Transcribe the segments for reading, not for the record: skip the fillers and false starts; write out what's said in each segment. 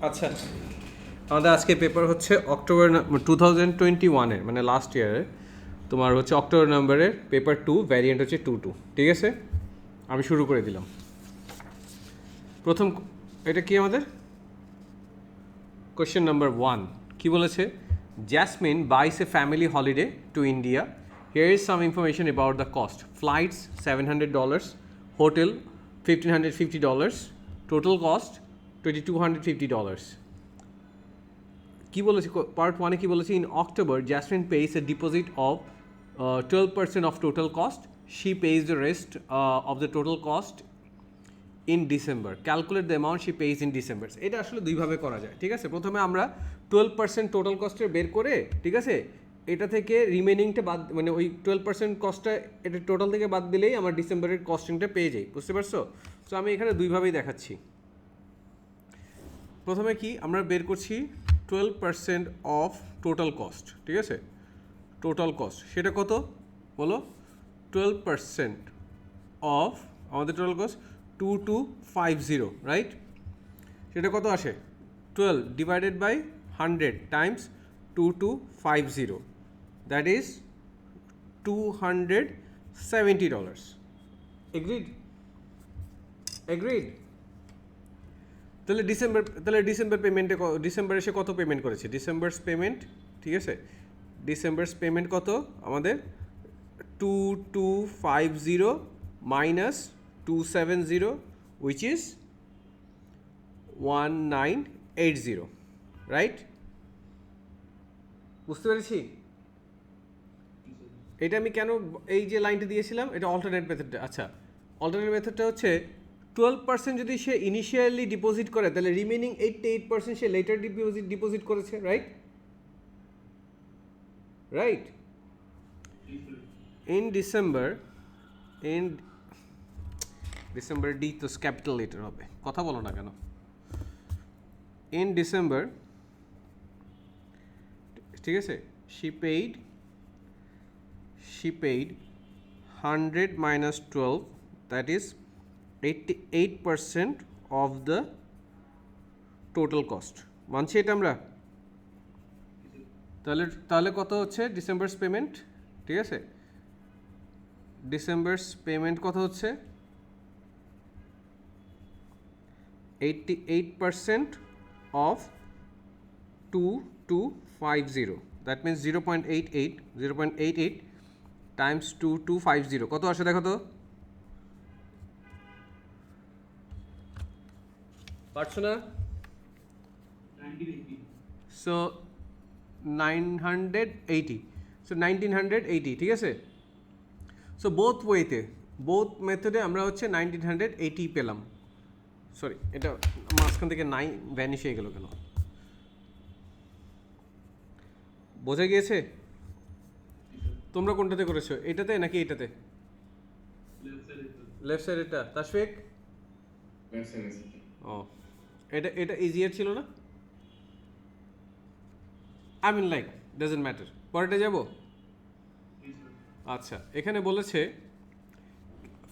আচ্ছা, আমাদের আজকে পেপার হচ্ছে অক্টোবর 2021-এর, মানে লাস্ট ইয়ারের। তোমার হচ্ছে অক্টোবর নম্বরের পেপার 2, ভ্যারিয়েন্ট হচ্ছে 2-2। ঠিক আছে, আমি শুরু করে দিলাম। প্রথম এটা কি আমাদের কোয়েশ্চেন নাম্বার 1 কি বলেছে? Jasmine buys a family holiday to India. Here is some information about the cost. Flights $700, hotel $1,550, total cost $2,250। কি বলেছে পার্ট ওয়ানে? কি বলেছে? In October Jasmine pays a deposit of 12% of total cost. She pays the rest of the total cost in December. Calculate the amount she pays in December. এটা আসলে দুইভাবে করা যায়। ঠিক আছে, প্রথমে আমরা 12% টোটাল কস্টের বের করে, ঠিক আছে, এটা থেকে রিমেনিংটা বাদ, মানে ওই 12% কস্টটা এটা টোটাল থেকে বাদ দিলেই আমার ডিসেম্বরের কস্টিংটা পেয়ে যাই। বুঝতে পারছো? তো আমি এখানে দুইভাবেই দেখাচ্ছি। প্রথমে কি আমরা বের করছি 12% অফ টোটাল কস্ট। ঠিক আছে, টোটাল কস্ট সেটা কত বলো? 12% অফ আমাদের টোটাল কস্ট 2250, রাইট? সেটা কত আসে? 12 divided by 100 times 2250, that is $270। Agreed? Agreed? তাহলে ডিসেম্বর পেমেন্টে, ডিসেম্বরে সে কত পেমেন্ট করেছে? ডিসেম্বরস পেমেন্ট, ঠিক আছে, ডিসেম্বরস পেমেন্ট কত আমাদের? 2250 মাইনাস 270, উইচ ইজ 1980, রাইট? বুঝতে পেরেছি? এটা আমি কেন এই যে লাইনটা দিয়েছিলাম, এটা অল্টারনেট মেথডটা। আচ্ছা, অল্টারনেট মেথডটা হচ্ছে 12% যদি সে ইনিশিয়ালি ডিপোজিট করে, তাহলে রিমেনিং 88% সে লেটার ডিপোজিট করেছে, right? Right? In December D তো ক্যাপিটাল লেটার হবে, কথা বলো না কেন? ইন ডিসেম্বর, ঠিক আছে, she paid 100 minus 12, that is 88% of the total cost। মানছি এটা আমরা? তাহলে কত হচ্ছে ডিসেম্বরস পেমেন্ট? ঠিক আছে, ডিসেম্বরস পেমেন্ট কত হচ্ছে? 88% of 2250, দ্যাট মিনস 0.88 টাইমস 2250 কত আসে দেখো তো? পারছো না? সো 980, সো 1980, ঠিক আছে। সো বোথ মেথডে আমরা হচ্ছে 1980 পেলাম। সরি, এটা মাঝখান থেকে ভ্যানিশ হয়ে গেল কেন? বোঝা গিয়েছে? তোমরা কোনটাতে করেছো, এটাতে নাকি এটাতে? লেফট সাইড এটা তাশফিক? ও, এটা ইজিয়ার ছিল না? I mean like doesn't matter. পরেটা যাব। আচ্ছা, এখানে বলেছে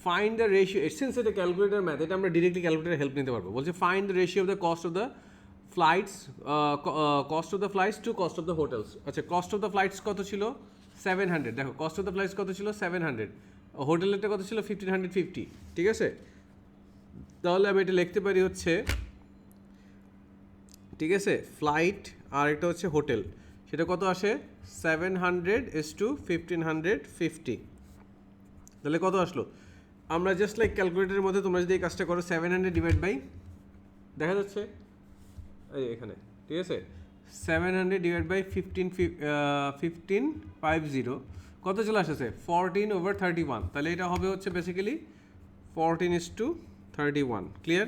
ফাইন্ড দ্য রেশিও। সিন্স এটা ক্যালকুলেটার ম্যাথ, এটা আমরা ডিরেক্টলি ক্যালকুলেটার হেল্প নিতে পারবো। বলছে find the ratio of the cost of the flights, cost of the flights to cost of the hotels. আচ্ছা, কস্ট অফ দ্য ফ্লাইটস কত ছিল? 700। দেখো, কস্ট অফ দ্য ফ্লাইটস কত ছিল? 700। হোটেলেরটা কত ছিল? 1550। ঠিক আছে, তাহলে আমি এটা লিখতে পারি হচ্ছে, ঠিক আছে, ফ্লাইট আর একটা হচ্ছে হোটেল, সেটা কত আসে? 700:1550। তাহলে কত আসলো? আমরা জাস্ট লাইক ক্যালকুলেটারের মধ্যে তোমরা যদি এই কাজটা করো, 700 ডিভাইড বাই, দেখা যাচ্ছে এই এখানে, ঠিক আছে, 700 ডিভাইড বাই 1550 কত চলে আসছে? 14/31। তাহলে এটা হবে হচ্ছে বেসিক্যালি 14:31। ক্লিয়ার?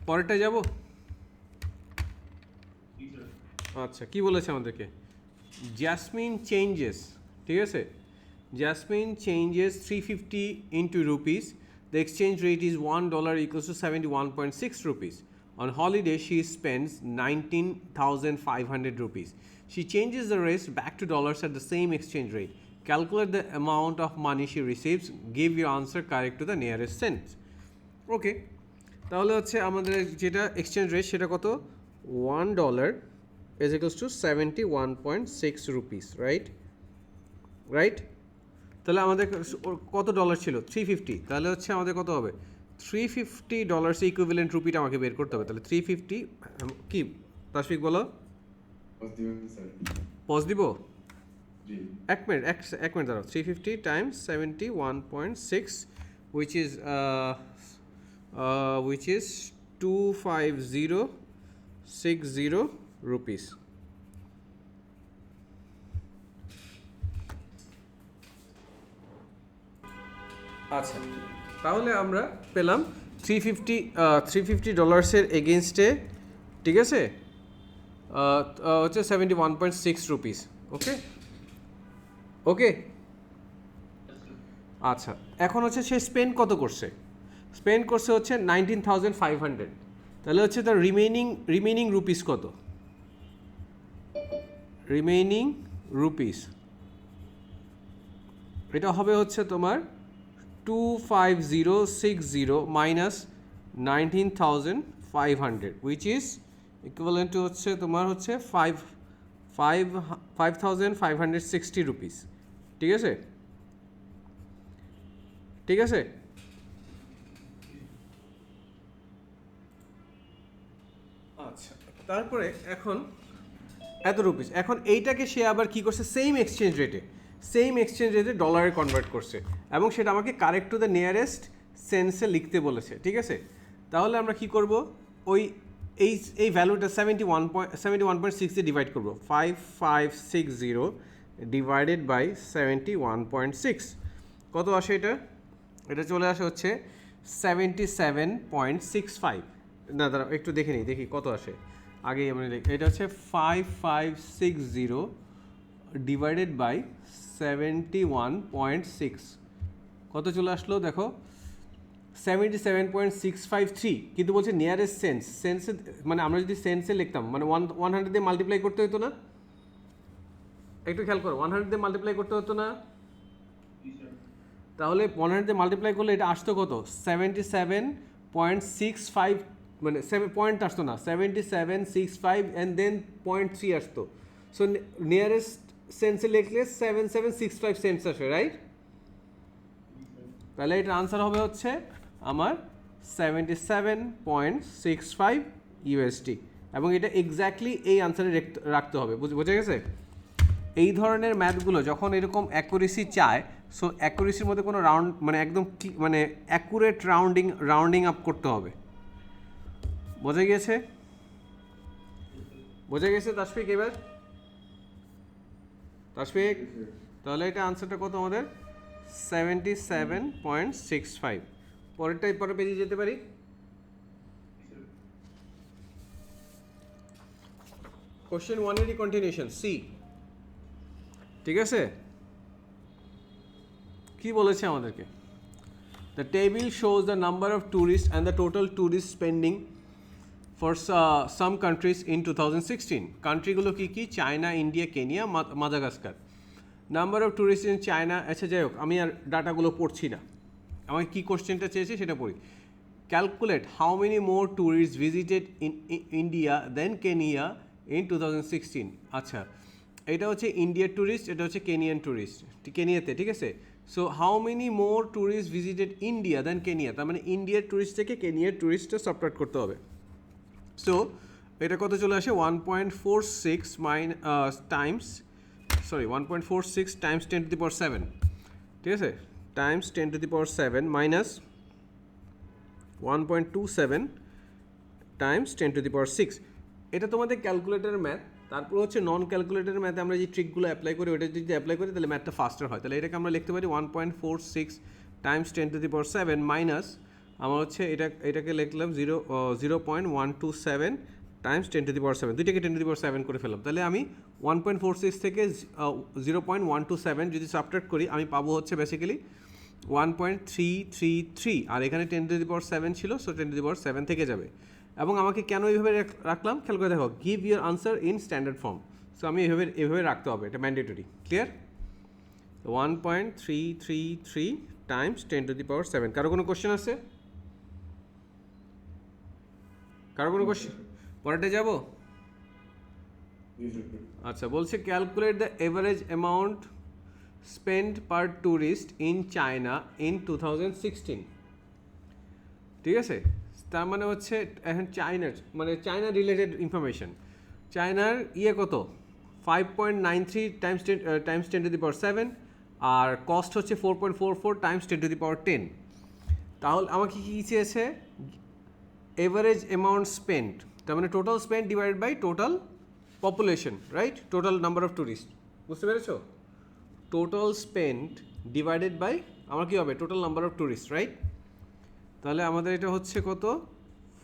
পরেরটা যাব। আচ্ছা, কি বলেছে আমাদেরকে? জ্যাসমিন চেঞ্জেস, ঠিক আছে, jasmine changes 350 into rupees. The exchange rate is $1 equals to 71.6 rupees. On holiday, she spends 19,500 rupees. She changes the rest back to dollars at the same exchange rate. Calculate the amount of money she receives. Give your answer correct to the nearest cent. Okay. তাহলে হচ্ছে আমাদের যেটা exchange rate সেটা কত, $1 is equals to 71.6 rupees, right? তাহলে আমাদের কত dollar ছিল, 350। তাহলে হচ্ছে আমাদের কত হবে, $350 ইকুইভ্যালেন্ট রুপিটা আমাকে বের করতে হবে। তাহলে 350 কি তাসফিক বলো, পজ দিব? এক মিনিট দাঁড়াও। 350 টাইমস 71.6 which is 25060 rupees. আচ্ছা, তাহলে আমরা পেলাম $350 এগেনস্টে, ঠিক আছে, হচ্ছে 71.6 রুপিস। ওকে। আচ্ছা, এখন হচ্ছে সে স্পেন্ড কত করছে, স্পেন্ড করছে হচ্ছে 19,500। তাহলে হচ্ছে তার রিমেইনিং রুপিস কত, রিমেইনিং রুপিস এটা হবে হচ্ছে তোমার 25060 minus 19,500 which is equivalent to হচ্ছে তোমার হচ্ছে 5,560 রুপিস। ঠিক আছে? আচ্ছা, তারপরে এখন এত রুপিস, এখন এইটাকে সে আবার কি করছে, সেম এক্সচেঞ্জ রেটে ডলারে কনভার্ট করছে এবং সেটা আমাকে কারেক্ট টু দ্য নিয়ারেস্ট সেন্সে লিখতে বলেছে। ঠিক আছে, তাহলে আমরা কি করব, এই ভ্যালুটা 71.6 দিয়ে ডিভাইড করবো। 5560 ডিভাইডেড বাই 71.6 কত আসে, এটা চলে আসে হচ্ছে 77.65। না দাঁড়া একটু দেখি কত আসে, আগেই আমরা এটা হচ্ছে 5560 ডিভাইডেড বাই 71.6 কত চলে আসলো দেখো, 77.653। কিন্তু বলছে নিয়ারেস্ট সেন্সে, মানে আমরা যদি সেন্সে লিখতাম মানে 100 দিয়ে মাল্টিপ্লাই করতে হতো না, একটু খেয়াল করো, 100 দিয়ে মাল্টিপ্লাই করতে হতো না, তাহলে 100 দিয়ে মাল্টিপ্লাই করলে এটা আসতো কত, 77.65, মানে পয়েন্ট আসতো না, 7765 অ্যান্ড দেন 0.3 আসতো। সো নিয়ারেস্ট সেন্সে লিখলে 7765 সেন্স আসে, রাইট? তাহলে এটার আনসার হবে হচ্ছে আমার 77.65 ইউএসডি, এবং এটা এক্স্যাক্টলি এই আনসারে রাখতে হবে। বোঝা গেছে? এই ধরনের ম্যাথগুলো যখন এরকম অ্যাকুরেসি চায়, সো অ্যাকুরেসির মধ্যে কোনো রাউন্ড মানে একদম মানে অ্যাকুরেট রাউন্ডিং আপ করতে হবে। বোঝা গেছে তাসফিক? এবার তাসফিক, তাহলে এটা আনসারটা কত আমাদের, 77.65। পরেরটাই পরে পেজে যেতে পারি। কোশ্চেন 1-এরই কন্টিনিউশন, সি। ঠিক আছে, কি বলেছে আমাদেরকে, the table shows the number of tourist and the total tourist spending for some countries in 2016। কান্ট্রিগুলো কী কী, China, India, Kenya, Madagascar. Number of tourist in China, আচ্ছা যাই হোক, আমি আর ডাটাগুলো পড়ছি না, আমাকে কী কোশ্চেনটা চেয়েছে সেটা পড়ি। Calculate how many more tourist visited in India then Kenya in 2016। আচ্ছা, এটা হচ্ছে ইন্ডিয়ার ট্যুরিস্ট, এটা হচ্ছে কেনিয়ান ট্যুরিস্ট, কেনিয়াতে। ঠিক আছে, so how many more tourist visited India then Kenya, তার মানে ইন্ডিয়ার ট্যুরিস্ট থেকে কেনিয়ার ট্যুরিস্টটা সাবট্রাক্ট করতে হবে। সো এটা কত চলে আসে, 1.46 টাইমস 10 to the power 7, ঠিক আছে, Times 10 to the power 7 minus 1.27 Times 10 to the power 6। এটা তোমাদের ক্যালকুলেটারের ম্যাথ। তারপর হচ্ছে নন ক্যালকুলেটারের ম্যাথে আমরা যে ট্রিকগুলো অ্যাপ্লাই করি, ওটা যদি অ্যাপ্লাই করি তাহলে ম্যাথটা ফাস্টার হয়। তাহলে এটাকে আমরা লিখতে পারি 1.46 Times 10 to the power 7 minus আমার হচ্ছে এটাকে লিখলাম 0.127 টাইমস 10 to the power 7, দুইটাকে 10 to the power 7 করে ফেললাম। তাহলে আমি 1.46 থেকে 0.127 যদি সাবট্রাক্ট করি, আমি পাবো হচ্ছে বেসিক্যালি 1.333, আর এখানে 10 to the power 7 ছিল, সো 10 to the power 7 থেকে যাবে। এবং আমাকে কেন এইভাবে রাখলাম খেয়াল করে দেখো, give your answer in standard form. So আমি এভাবে রাখতে হবে, এটা mandatory. Clear? 1.333 Times 10 to the power 7। কারো কোনো কোশ্চেন আছে? কারো কোনো কোশ্চেন? পরেরটা যাব? আচ্ছা, বলছে calculate the average amount spend per tourist in China in 2016। ঠিক আছে, তার মানে হচ্ছে এখন চায়নার মানে চায়না রিলেটেড ইনফরমেশন। চায়নার কত 5.93 টাইমস 10⁻7, আর কস্ট হচ্ছে 4.44 টাইমস 10⁻10। তাহলে আমাকে কী চেয়েছে? এভারেজ অ্যামাউন্ট স্পেন্ড, তার মানে total spend divided by total population, right? Total number of tourist, বুঝতে পেরেছো? টোটাল স্পেন্ড ডিভাইডেড বাই আমার কী হবে? Total number of tourist, right? তাহলে আমাদের এটা হচ্ছে কত?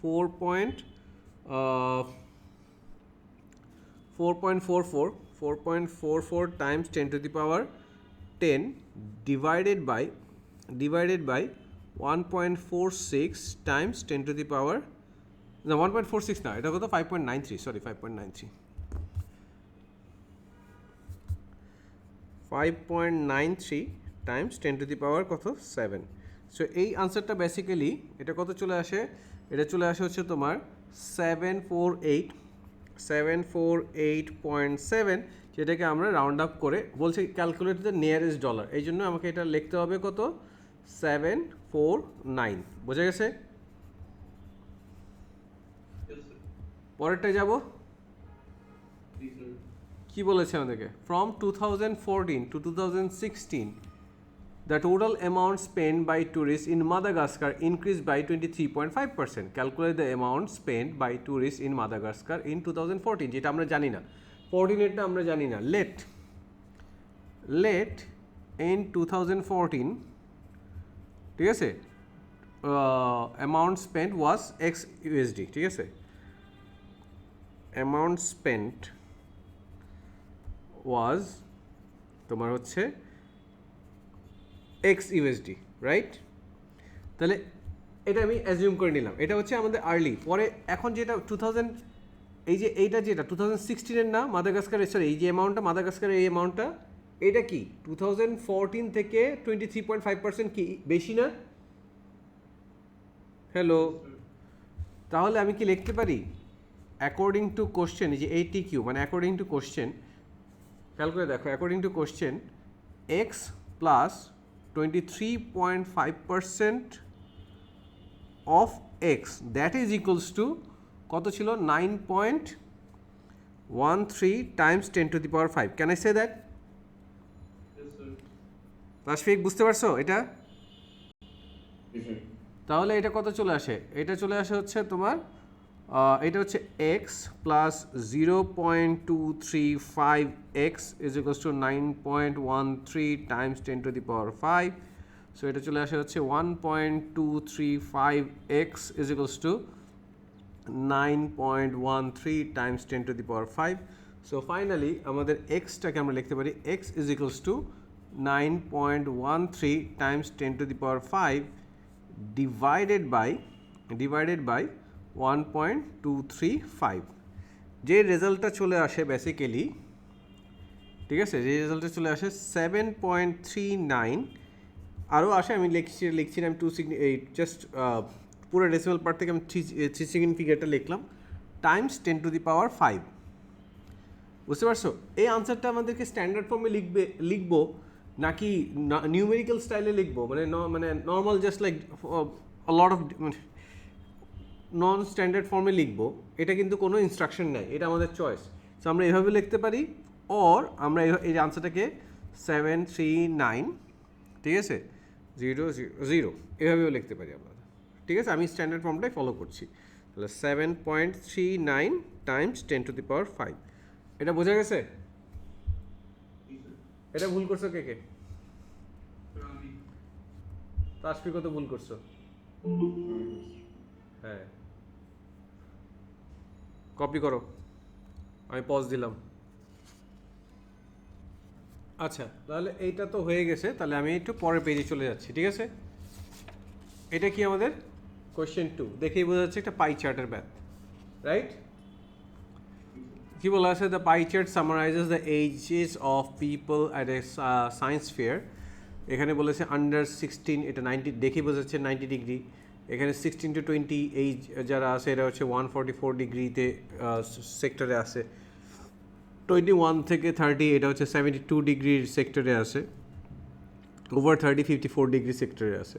4.44 টাইমস 10⁻10 ডিভাইডেড বাই 1.46 টাইমস 10⁻, না 1.46 না, এটা কত? 5.93, সরি 5.93, 5.93 টাইমস 10⁻ কত? 7। সো এই আনসারটা বেসিক্যালি এটা কত চলে আসে? এটা চলে আসে হচ্ছে তোমার 748.7, যেটাকে আমরা রাউন্ড আপ করে বলছি ক্যালকুলেট দ্য নিয়ারেস্ট ডলার। এই জন্য আমাকে এটা লিখতে হবে কত? 749। বোঝা গেছে? পরেরটা যাব। কি বলেছে আমাদেরকে? From 2014 to 2016 the total amount spent by tourists in Madagascar increased by 23.5%. Calculate the amount spent by tourists in Madagascar in 2014, যেটা আমরা জানি না। 14 এরটা আমরা জানি না। Let in 2014, ঠিক আছে, amount spent was X USD, ঠিক আছে? Amount spent was তোমার হচ্ছে X USD, রাইট? তাহলে এটা আমি অ্যাজিউম করে নিলাম, এটা হচ্ছে আমাদের আর্লি। পরে এখন যেটা 2000, এই যে এইটা যেটা 2016-এর না মাদাগাস্কারের, সরি এই যে অ্যামাউন্টটা মাদাগাস্কারের, এই অ্যামাউন্টটা এটা কি 2014 থেকে 23.5% কি বেশি না? হ্যালো, তাহলে আমি কি লিখতে পারি অ্যাকর্ডিং টু কোশ্চেন, এই যে ATQ মানে অ্যাকর্ডিং টু কোশ্চেন, খেয়াল করে দেখো, according to question X plus 23.5% of X, that is equals to কত ছিল? 9.13 times 10⁵. Can I say that? Yes, sir. রাশফিক, বুঝতে পারছো এটা? তাহলে এটা কত চলে আসে? এটা চলে আসে হচ্ছে তোমার এটা হচ্ছে x plus 0.235x is equals to 9.13 times 10⁵। So এটা চলে আসে হচ্ছে 1.235x is equals to 9.13 times 10⁵। So finally আমাদের এক্সটাকে আমরা লিখতে পারি x is equals to 9.13 times 10⁵ divided by 1.235। যে রেজাল্টটা চলে আসে বেসিক্যালি, ঠিক আছে, যে রেজাল্টটা চলে আসে 7.39, আরও আসে, আমি লিখছি না, আমি জাস্ট পুরো ডেসিমাল পার্ট থেকে আমি 3 সেকেন্ড ফিগারটা লিখলাম, টাইমস 10⁵। বুঝতে পারছো? এই আনসারটা আমাদেরকে স্ট্যান্ডার্ড ফর্মে লিখবো নাকি নিউমেরিক্যাল স্টাইলে লিখবো, মানে normal just like lot of non standard ফর্মে লিখবো, এটা কিন্তু কোনো ইনস্ট্রাকশন নাই, এটা আমাদের চয়েস। সো আমরা এভাবে লিখতে পারি, অর আমরা এই আনসারটাকে 739, ঠিক আছে, 000 এভাবেও লিখতে পারি আমরা, ঠিক আছে? আমি স্ট্যান্ডার্ড ফর্মটাই ফলো করছি। তাহলে 7.39 টাইমস 10⁵। এটা বোঝা গেছে? এটা ভুল করছো কে কে? তাসফি কত ভুল করছো? হ্যাঁ, কপি করো, আমি পজ দিলাম। আচ্ছা, তাহলে এইটা তো হয়ে গেছে, তাহলে আমি একটু পরের পেজে চলে যাচ্ছি, ঠিক আছে? এটা কি আমাদের কোয়েশ্চেন 2, দেখেই বোঝা যাচ্ছে একটা পাই চার্টের ম্যাথ, রাইট? কি বলা আছে? The pie chart summarises the ages of people at a science fair. এখানে বলেছে আন্ডার 16, এটা 90, দেখেই বোঝা যাচ্ছে 90 ডিগ্রি। এখানে 16 to 20 এই যারা আছে এরা হচ্ছে 144 ডিগ্রিতে সেক্টরে আছে, 21 থেকে 30 এটা হচ্ছে 72 ডিগ্রির সেক্টরে আছে, ওভার 30 54 ডিগ্রি সেক্টরে আছে।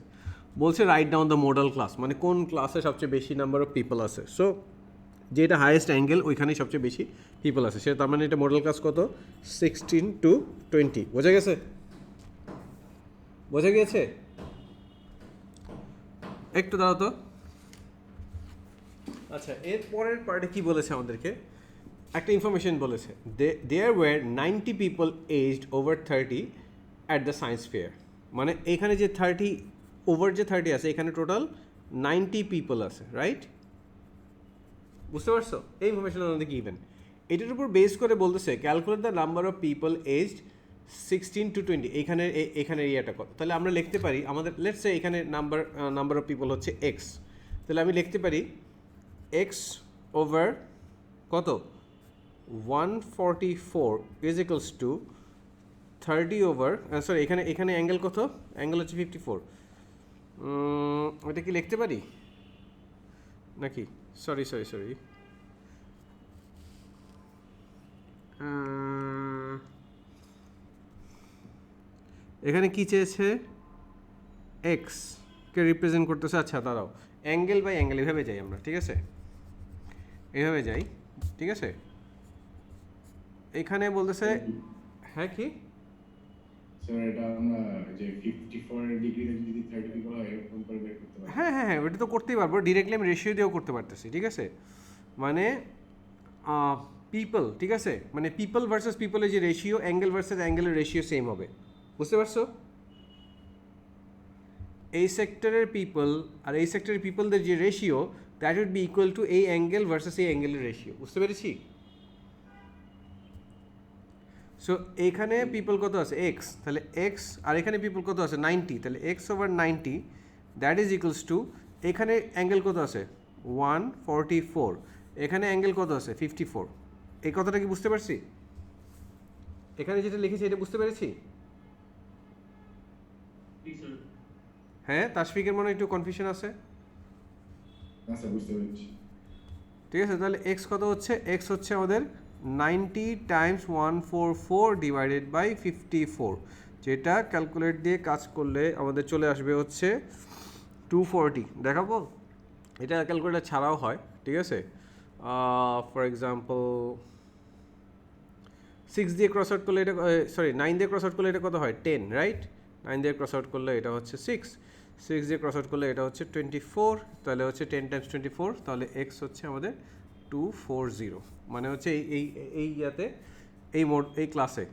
বলছে write down the model class, মানে কোন ক্লাসে সবচেয়ে বেশি নাম্বার অফ পিপল আছে। সো যেটা হাইয়েস্ট অ্যাঙ্গেল ওইখানেই সবচেয়ে বেশি পিপল আছে, সেটা তার মানে এটা মডেল ক্লাস কত 16 to 20। বোঝা গেছে? বোঝা গিয়েছে? একটু দাঁড়াও তো। আচ্ছা, এর পরের পার্টে কি বলেছে আমাদেরকে, একটা ইনফরমেশন বলেছে, there were 90 people aged over 30 at the science fair. মানে এখানে যে 30 ওভার যে 30 আছে এখানে টোটাল 90 পিপল আছে, রাইট? বুঝতে পারছো? এই ইনফরমেশন আমাদেরকে ইভেন এটার উপর বেস করে বলতেছে calculate the number of people aged 16 to 20। এখানে এরিয়াটা কত, তাহলে আমরা লিখতে পারি আমাদের লেটস সে এখানে নাম্বার অফ পিপল হচ্ছে এক্স, তাহলে আমি লিখতে পারি এক্স ওভার কত 144 is equals two 30 over, sorry এখানে অ্যাঙ্গেল কত, অ্যাঙ্গেল হচ্ছে 54। এটা কি লিখতে পারি নাকি? সরি এখানে কি চেয়েছে, এক্স কে রিপ্রেজেন্ট করতেছে। আচ্ছা দাঁড়াও, অ্যাঙ্গেল বাই অ্যাঙ্গেল এভাবে যাই আমরা, ঠিক আছে? এভাবে যাই, ঠিক আছে? এখানে বলতেছে হ্যাঁ কি স্যার এটা আমরা যে 54 ডিগ্রিতে যদি 30 পিপল হয় এরকম করে বের করতে পারি। হ্যাঁ ওটা তো করতেই পারবো, ডিরেক্টলি আমি রেশিও দিয়েও করতে পারতেছি, ঠিক আছে? মানে পিপল, ঠিক আছে, মানে পিপল ভার্সেস পিপলের যে রেশিও, অ্যাঙ্গেল ভার্সেস অ্যাঙ্গেলের রেশিও সেম হবে। বুঝতে পারছো? এই সেক্টরের পিপল আর এই সেক্টরের পিপলদের যে ratio that would be equal to এই অ্যাঙ্গেল ভার্সেস এই অ্যাঙ্গেলের রেশিও। বুঝতে পেরেছি? সো এখানে পিপল কত আছে এক্স, তাহলে এক্স, আর এখানে পিপল কত আছে 90, তাহলে x over 90 that is equals to, এখানে অ্যাঙ্গেল কত আছে 144, এখানে অ্যাঙ্গেল কত আছে 54। এই কথাটা কি বুঝতে পারছি? এখানে যেটা লিখেছি এটা বুঝতে পেরেছি? হ্যাঁ, তাশফিকের মনে একটু কনফিউশন আছে। আচ্ছা বুঝতে পেরেছি। ঠিক আছে, তাহলে এক্স কত হচ্ছে, এক্স হচ্ছে আমাদের 90 টাইমস 144 ডিভাইডেড বাই 54, যেটা ক্যালকুলেট দিয়ে কাজ করলে আমাদের চলে আসবে হচ্ছে 240। দেখাবো, এটা ক্যালকুলেটার ছাড়াও হয়, ঠিক আছে? ফর এক্সাম্পল 6 দিয়ে ক্রস আউট করলে এটা, সরি 9 দিয়ে ক্রস আউট করলে এটা কত হয় 10, রাইট? 9 দিয়ে ক্রস আউট করলে এটা হচ্ছে 6 দিয়ে ক্রস আউট করলে এটা হচ্ছে 24, তাহলে হচ্ছে 10 টাইমস 24, তাহলে এক্স হচ্ছে আমাদের 240। মানে হচ্ছে এই ইয়াতে এই ক্লাসে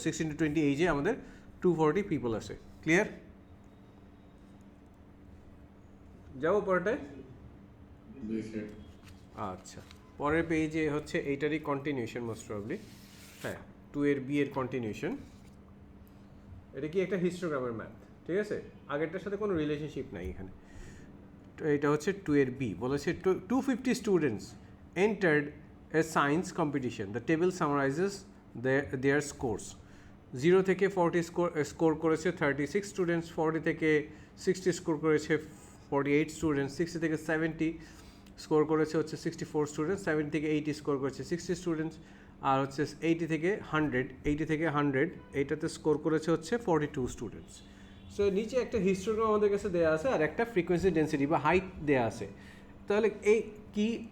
16 to 20 এই যে আমাদের 240 পিপল আছে। ক্লিয়ার? যাবো পরেরটায়। আচ্ছা, পরের পেজে হচ্ছে এইটারই কন্টিনিউশন মোস্ট প্রবাবলি, হ্যাঁ 2 এর বি এর কন্টিনিউশন। এটা কি একটা হিস্টোগ্রামের ম্যাথ, ঠিক আছে? আগেরটার সাথে কোনো রিলেশনশিপ নাই এখানে। তো এটা হচ্ছে 2 এর বি, বলেছে 250 students entered a science competition. The table summarizes their scores. 0 থেকে 40 স্কোর করেছে 36 স্টুডেন্টস, 40 থেকে 60 স্কোর করেছে 48 স্টুডেন্টস, 60 থেকে 70 স্কোর করেছে হচ্ছে 64 স্টুডেন্টস, 70 থেকে 80 স্কোর করেছে 60 স্টুডেন্টস, আর হচ্ছে 80 থেকে 100 এইটাতে স্কোর করেছে হচ্ছে 42 স্টুডেন্টস। সো নিচে একটা হিস্টোগ্রাম আমাদের কাছে দেওয়া আছে আর একটা ফ্রিকোয়েন্সি ডেন্সিটি বা হাইট দেওয়া আছে। তাহলে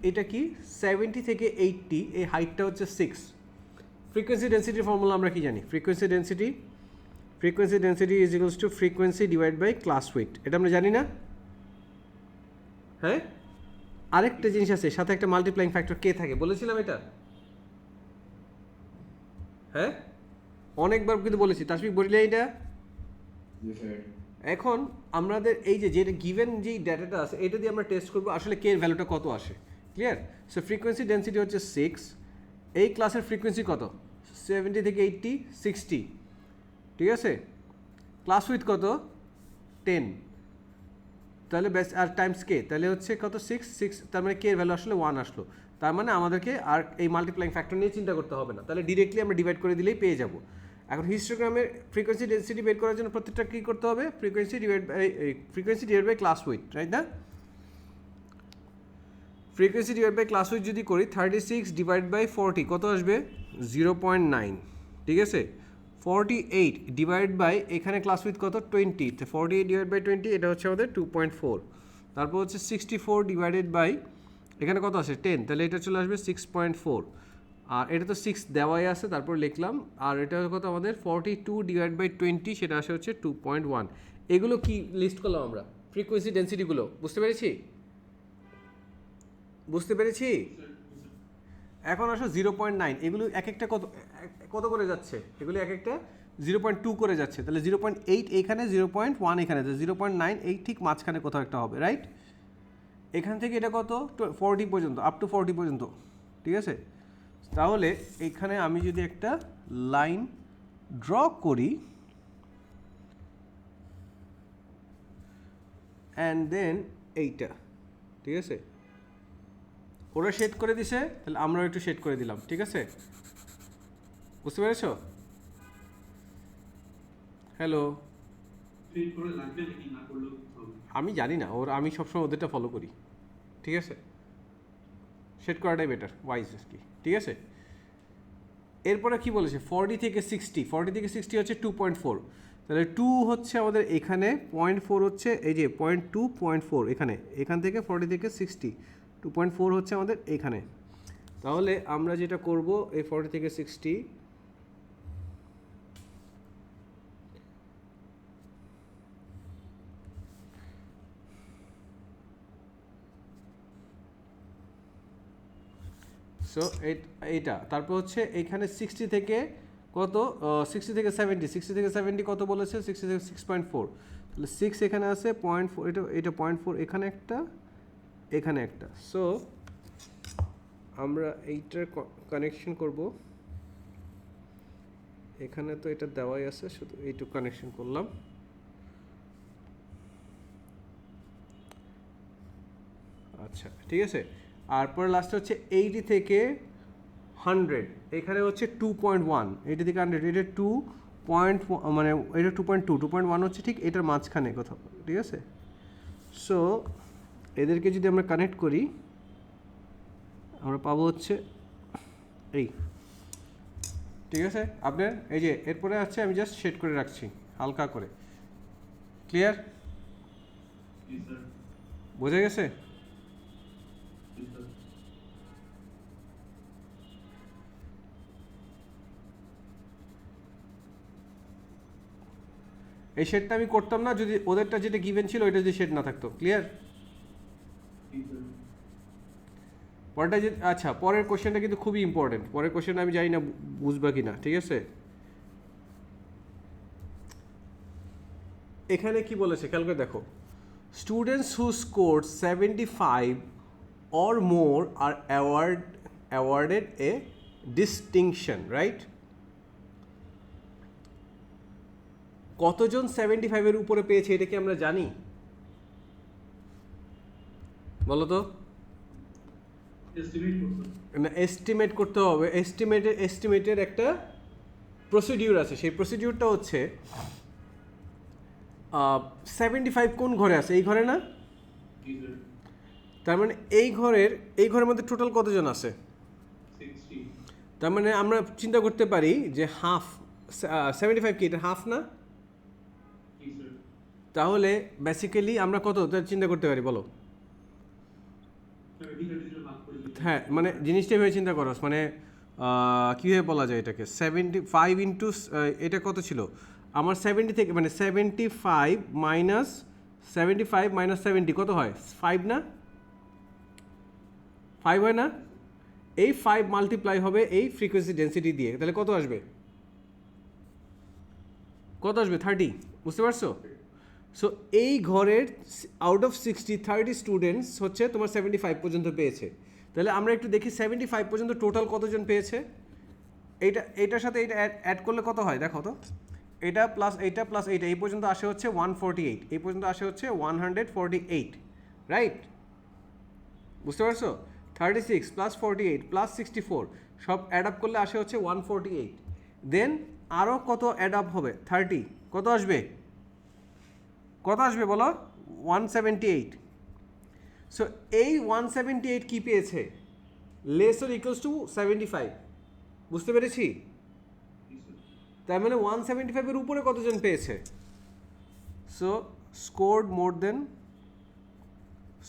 এটা কি 70 থেকে 80, এই হাইটটা হচ্ছে 6। ফ্রিকোয়েন্সি ডেন্সিটির ফর্মুলা আমরা কি জানি? Frequency density is equals to frequency divide by class width. এটা আমরা জানি না? হ্যাঁ, আরেকটা জিনিস আছে, সাথে একটা মাল্টিপ্লাইং ফ্যাক্টর কে থাকে, বলেছিলাম এটা? হ্যাঁ, অনেকবার কিন্তু বলেছি। তাসফিক বললে এটা। এখন আমাদের এই যেটা গিভেন যেই ডাটাটা আছে এটা দিয়ে আমরা টেস্ট করবো আসলে কে এর ভ্যালুটা কত আসে। ক্লিয়ার? সো ফ্রিকোয়েন্সি ডেন্সিটি হচ্ছে 6, এই ক্লাসের ফ্রিকোয়েন্সি কত 70 থেকে 80 60, ঠিক আছে? ক্লাস উইথ কত 10, তাহলে ব্যাস আর টাইমস কে, তাহলে হচ্ছে কত 6, তার মানে কে এর ভ্যালু আসলে 1 আসলো। তার মানে আমাদেরকে আর এই মাল্টিপ্লাইং ফ্যাক্টর নিয়ে চিন্তা করতে হবে না, তাহলে ডিরেক্টলি আমরা ডিভাইড করে দিলেই পেয়ে যাব। এখন হিস্টোগ্রামের ফ্রিকোয়েন্সি ডেন্সিটি বের করার জন্য প্রত্যেকটা কী করতে হবে, frequency divide by class width, right না? Frequency divide by class width যদি করি 36 ডিভাইড বাই 40 কত আসবে 0.9, ঠিক আছে। 48 ডিভাইড বাই এখানে ক্লাস উইথ কত 20, তো 48 ডিভাইড বাই 20 এটা হচ্ছে আমাদের 2.4। তারপর হচ্ছে 64 ডিভাইডেড বাই এখানে কত আসে 10, তাহলে এটা চলে আসবে 6.4, আর এটা তো 6 দেওয়াই আছে তারপর লিখলাম। আর এটা কত আমাদের 42 ডিভাইড বাই 20 সেটা আসে হচ্ছে 2.1। এগুলো কি লিস্ট করলাম আমরা ফ্রিকোয়েন্সি ডেন্সিটিগুলো, বুঝতে পেরেছি? বুঝতে পেরেছি? এখন আসো 0.9, এগুলো এক একটা কত করে যাচ্ছে, এগুলো এক একটা 0.2 করে যাচ্ছে, তাহলে 0.8 এখানে 0.1 এখানে, 0.9 এই ঠিক মাঝখানে কোথাও একটা হবে, রাইট? এখান থেকে এটা কত 40 পর্যন্ত, আপ টু 40 পর্যন্ত, ঠিক আছে। তাহলে এখানে আমি যদি একটা লাইন ড্র করি অ্যান্ড দেন এইটা, ঠিক আছে, ওরা শেড করে দিছে, তাহলে আমরাও একটু শেড করে দিলাম, ঠিক আছে, বুঝতে পেরেছো? হ্যালো, আমি জানি না, আমি সবসময় ওদেরটা ফলো করি, ঠিক আছে, শেড করাটাই বেটার, ওয়াইজ আর কি, ঠিক আছে। এরপরে কি বলেছে 40 থেকে 60 হচ্ছে 2.4, তাহলে 2 হচ্ছে আমাদের এখানে 0.4 হচ্ছে এই যে 0.2 এখানে, এখান থেকে 40 থেকে 60 2.4 হচ্ছে আমাদের এখানে। তাহলে আমরা যেটা করব এই 40 থেকে 60 সো এইটা, তারপর হচ্ছে এইখানে 60 থেকে কত 60 থেকে 70 কত বলেছে 60 থেকে 6.4, তাহলে 6 এখানে আছে 0.4, এটা 0.4 এখানে একটা। সো আমরা এইটার কানেকশন করব, এখানে তো এটা দেওয়াই আছে, শুধু এইটুকু কানেকশন করলাম। আচ্ছা ঠিক আছে, আর পরে লাস্টে হচ্ছে 80 থেকে 100, এখানে হচ্ছে 2.1, 80 থেকে 100, এটা 2 মানে এটা 2.1 হচ্ছে ঠিক এটার মাঝখানে কোথাও, ঠিক আছে। সো এদেরকে যদি আমরা কানেক্ট করি আমরা পাবো হচ্ছে এই, ঠিক আছে। আপনার এই যে এরপরে আছে আমি জাস্ট শেড করে রাখছি হালকা করে, ক্লিয়ার, বোঝা গেছে? এই শেডটা আমি করতাম না যদি ওদেরটা যেটা গিভেন ছিল ওইটা যদি শেড না থাকতো, ক্লিয়ার। পরেরটা যে আচ্ছা পরের কোশ্চেনটা কিন্তু খুবই ইম্পর্টেন্ট, পরের কোশ্চেনটা আমি জানি না বুঝবা কি না, ঠিক আছে। এখানে কি বলেছে খেয়াল করে দেখো, students who score 75 or more are awarded a distinction, right? কতজন 75-এর উপরে পেয়েছে এটা কি আমরা জানি? বলো তো। না, এস্টিমেট করতে হবে, এস্টিমেটের একটা প্রসিডিউর আছে, সেই প্রসিডিউরটা হচ্ছে 75 কোন ঘরে আছে, এই ঘরে না? তার মানে এই ঘরের মধ্যে টোটাল কতজন আছে? 60। তার মানে আমরা চিন্তা করতে পারি যে হাফ 75 কি এটা হাফ না? তাহলে বেসিক্যালি আমরা কত চিন্তা করতে পারি বলো? হ্যাঁ মানে জিনিসটা এভাবে চিন্তা করো, মানে কীভাবে বলা যায় এটাকে, 75 ইন্টু এটা কত ছিল আমার 70 থেকে, মানে 75 মাইনাস 70 কত হয় 5 না? 5 হয় না? এই 5 মাল্টিপ্লাই হবে এই ফ্রিকোয়েন্সি ডেন্সিটি দিয়ে, তাহলে কত আসবে 30, বুঝতে পারছো? সো এই ঘরের আউট অফ 60 30 স্টুডেন্টস হচ্ছে তোমার 75 পর্যন্ত পেয়েছে, তাহলে আমরা একটু দেখি 75 পর্যন্ত টোটাল কতজন পেয়েছে। এইটার সাথে এইটা অ্যাড করলে কত হয় দেখো তো, এটা প্লাস এইটা এই পর্যন্ত আসে হচ্ছে 148, এই পর্যন্ত আসে হচ্ছে 148, রাইট? বুঝতে পারছো? 36 প্লাস 48 প্লাস 64 সব অ্যাড আপ করলে আসে হচ্ছে 148, দেন আরও কত অ্যাড আপ হবে 30 কত আসবে বলো 178 সো এই 178 কি পেয়েছে লেস অর ইকুয়ালস টু 75 বুঝতে পেরেছি তার মানে 175 এর উপরে কতজন পেয়েছে সো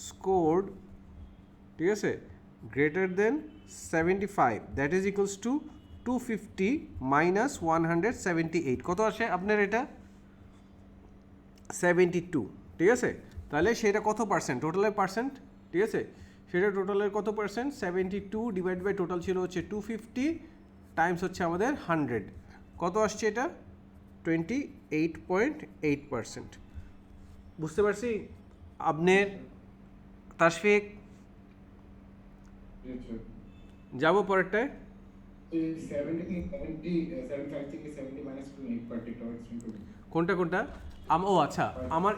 স্কোর্ড ঠিক আছে greater than 75 that is equals two 250 minus 178 কত আসে আপনার এটা 72 ঠিক আছে তাহলে সেটা কত পার্সেন্ট টোটালের পার্সেন্ট ঠিক আছে সেটা টোটালের কত পার্সেন্ট 72 ডিভাইড বাই টোটাল ছিল হচ্ছে 250 টাইমস হচ্ছে আমাদের 100 কত আসছে এটা 28.8% বুঝতে পারছি আপনার তাশফিক Yes, sir. যাবো পরেরটায় 75 থেকে 70 মাইনাস করলে 8% হবে। কোনটা ও আচ্ছা আমার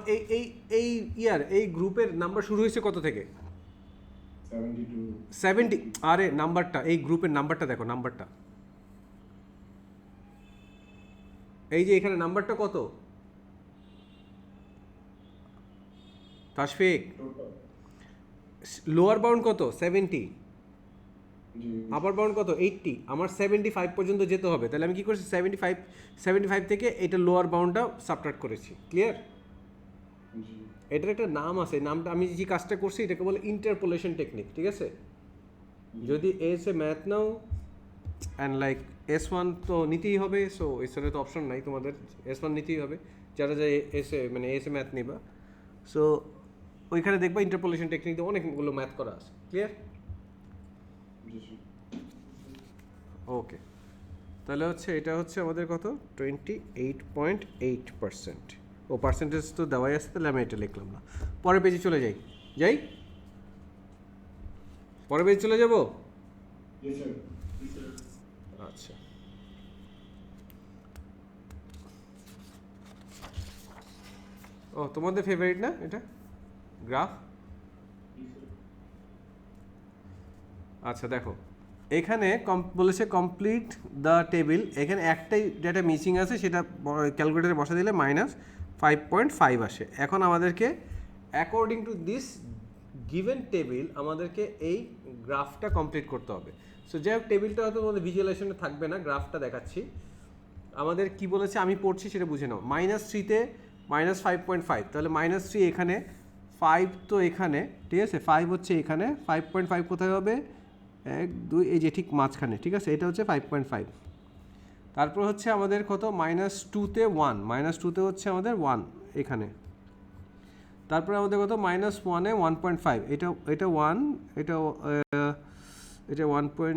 এই ইয়ার এই গ্রুপের নাম্বার শুরু হয়েছে কত থেকে 72 70 আরে নাম্বারটা এই গ্রুপের নাম্বারটা দেখো নাম্বারটা এই যে এখানে নাম্বারটা কত তাশফিক টোটাল লোয়ার বাউন্ড কত 70 জি আপার বাউন্ড কত 80 আমার 75 পর্যন্ত যেতে হবে তাহলে আমি কি করছি 75 থেকে এটা লোয়ার বাউন্ডটা সাবট্রাক্ট করেছি ক্লিয়ার জি এটার একটা নাম আছে নামটা আমি যে কাজটা করছি এটাকে বলে ইন্টারপোলেশন টেকনিক ঠিক আছে যদি S A math now and like S1 তো নিতেই হবে সো S1 তো অপশন নাই তোমাদের S1 নিতেই হবে যারা যায় এস এ ম্যাথ নিবা সো ওইখানে দেখবা ইন্টারপোলেশন টেকনিক দিয়ে অনেকগুলো ম্যাথ করা আছে ক্লিয়ার জি স্যার ওকে তাহলে হচ্ছে এটা হচ্ছে আমাদের কত 28.8% ও পার্সেন্টেজ তো দেওয়াই আছে তাহলে আমি এটা লিখলাম না পরের পেজে চলে যাই পরের পেজে চলে যাব জি স্যার আচ্ছা ও তোমাদের ফেভারিট না এটা গ্রাফ আচ্ছা দেখো এখানে বলেছে কমপ্লিট দ্য টেবিল এখানে একটাই ডেটা মিসিং আছে সেটা ক্যালকুলেটারে বসা দিলে -5.5 আসে এখন আমাদেরকে according to this given table আমাদেরকে এই গ্রাফটা কমপ্লিট করতে হবে সো যাই হোক টেবিলটা হয়তো তোমাদের ভিজুয়ালাইজেশনে থাকবে না গ্রাফটা দেখাচ্ছি আমাদের কি বলেছে আমি পড়ছি সেটা বুঝে নাও -3 তে -5.5 তাহলে -3 এখানে 5 তো এখানে ঠিক আছে 5 হচ্ছে এখানে 5.5 কোথায় হবে 1 2 এই যে ঠিক মাঝখানে ঠিক আছে এটা হচ্ছে 5.5 তারপর হচ্ছে আমাদের কত -2 তে 1 -2 তে হচ্ছে আমাদের 1 এখানে তারপরে আমাদের কত -1 এ 1.5 এটা 1 এটা 1.1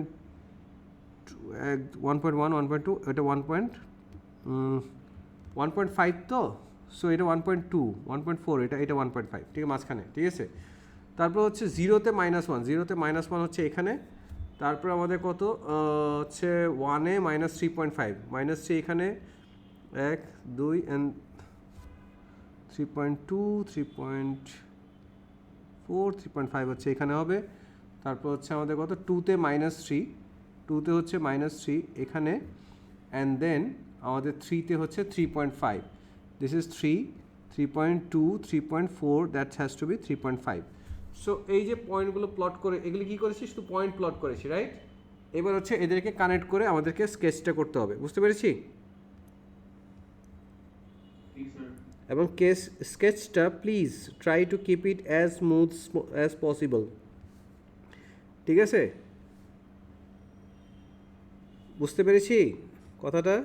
1.2 এটা 1.5 তো সো এটা 1.2 1.4 এটা 1.5 ঠিক আছে মাঝখানে ঠিক আছে তারপর হচ্ছে 0 তে -1 0 তে -1 হচ্ছে এখানে তারপর আমাদের কত হচ্ছে 1 এ -3.5 -3 এখানে 1 2 এন্ড 3.2 3.4 3.5 হচ্ছে এখানে হবে তারপর হচ্ছে আমাদের কত 2 তে -3 2 তে হচ্ছে -3 এখানে অ্যান্ড দেন আমাদের 3 তে হচ্ছে 3.5 this is 3 3.2 3.4 that has to be 3.5 so এই যে পয়েন্টগুলো প্লট করে এগুলি কী করেছি শুধু পয়েন্ট প্লট করেছি রাইট এবার হচ্ছে এদেরকে কানেক্ট করে আমাদেরকে স্কেচটা করতে হবে বুঝতে পেরেছি এবং স্কেচটা please try to keep it as smooth as possible ঠিক আছে বুঝতে পেরেছি কথাটা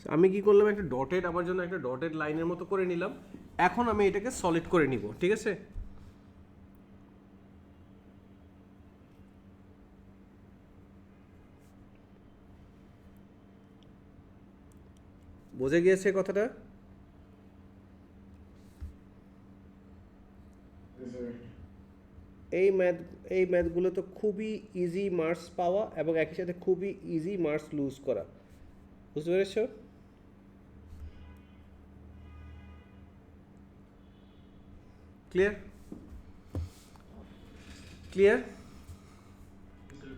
আমি কি করলাম একটা ডটেড আমার জন্য একটা ডটেড লাইনের মতো করে নিলাম এখন আমি এটাকে সলিড করে নিব ঠিক আছে বোঝা গিয়েছে কথাটা জি স্যার এই ম্যাথ এই ম্যাথগুলো তো খুবই ইজি মার্কস পাওয়া এবং একই সাথে খুবই ইজি মার্কস লুজ করা, বুঝতে পেরেছ? ক্লিয়ার? ক্লিয়ার? Yes, sir.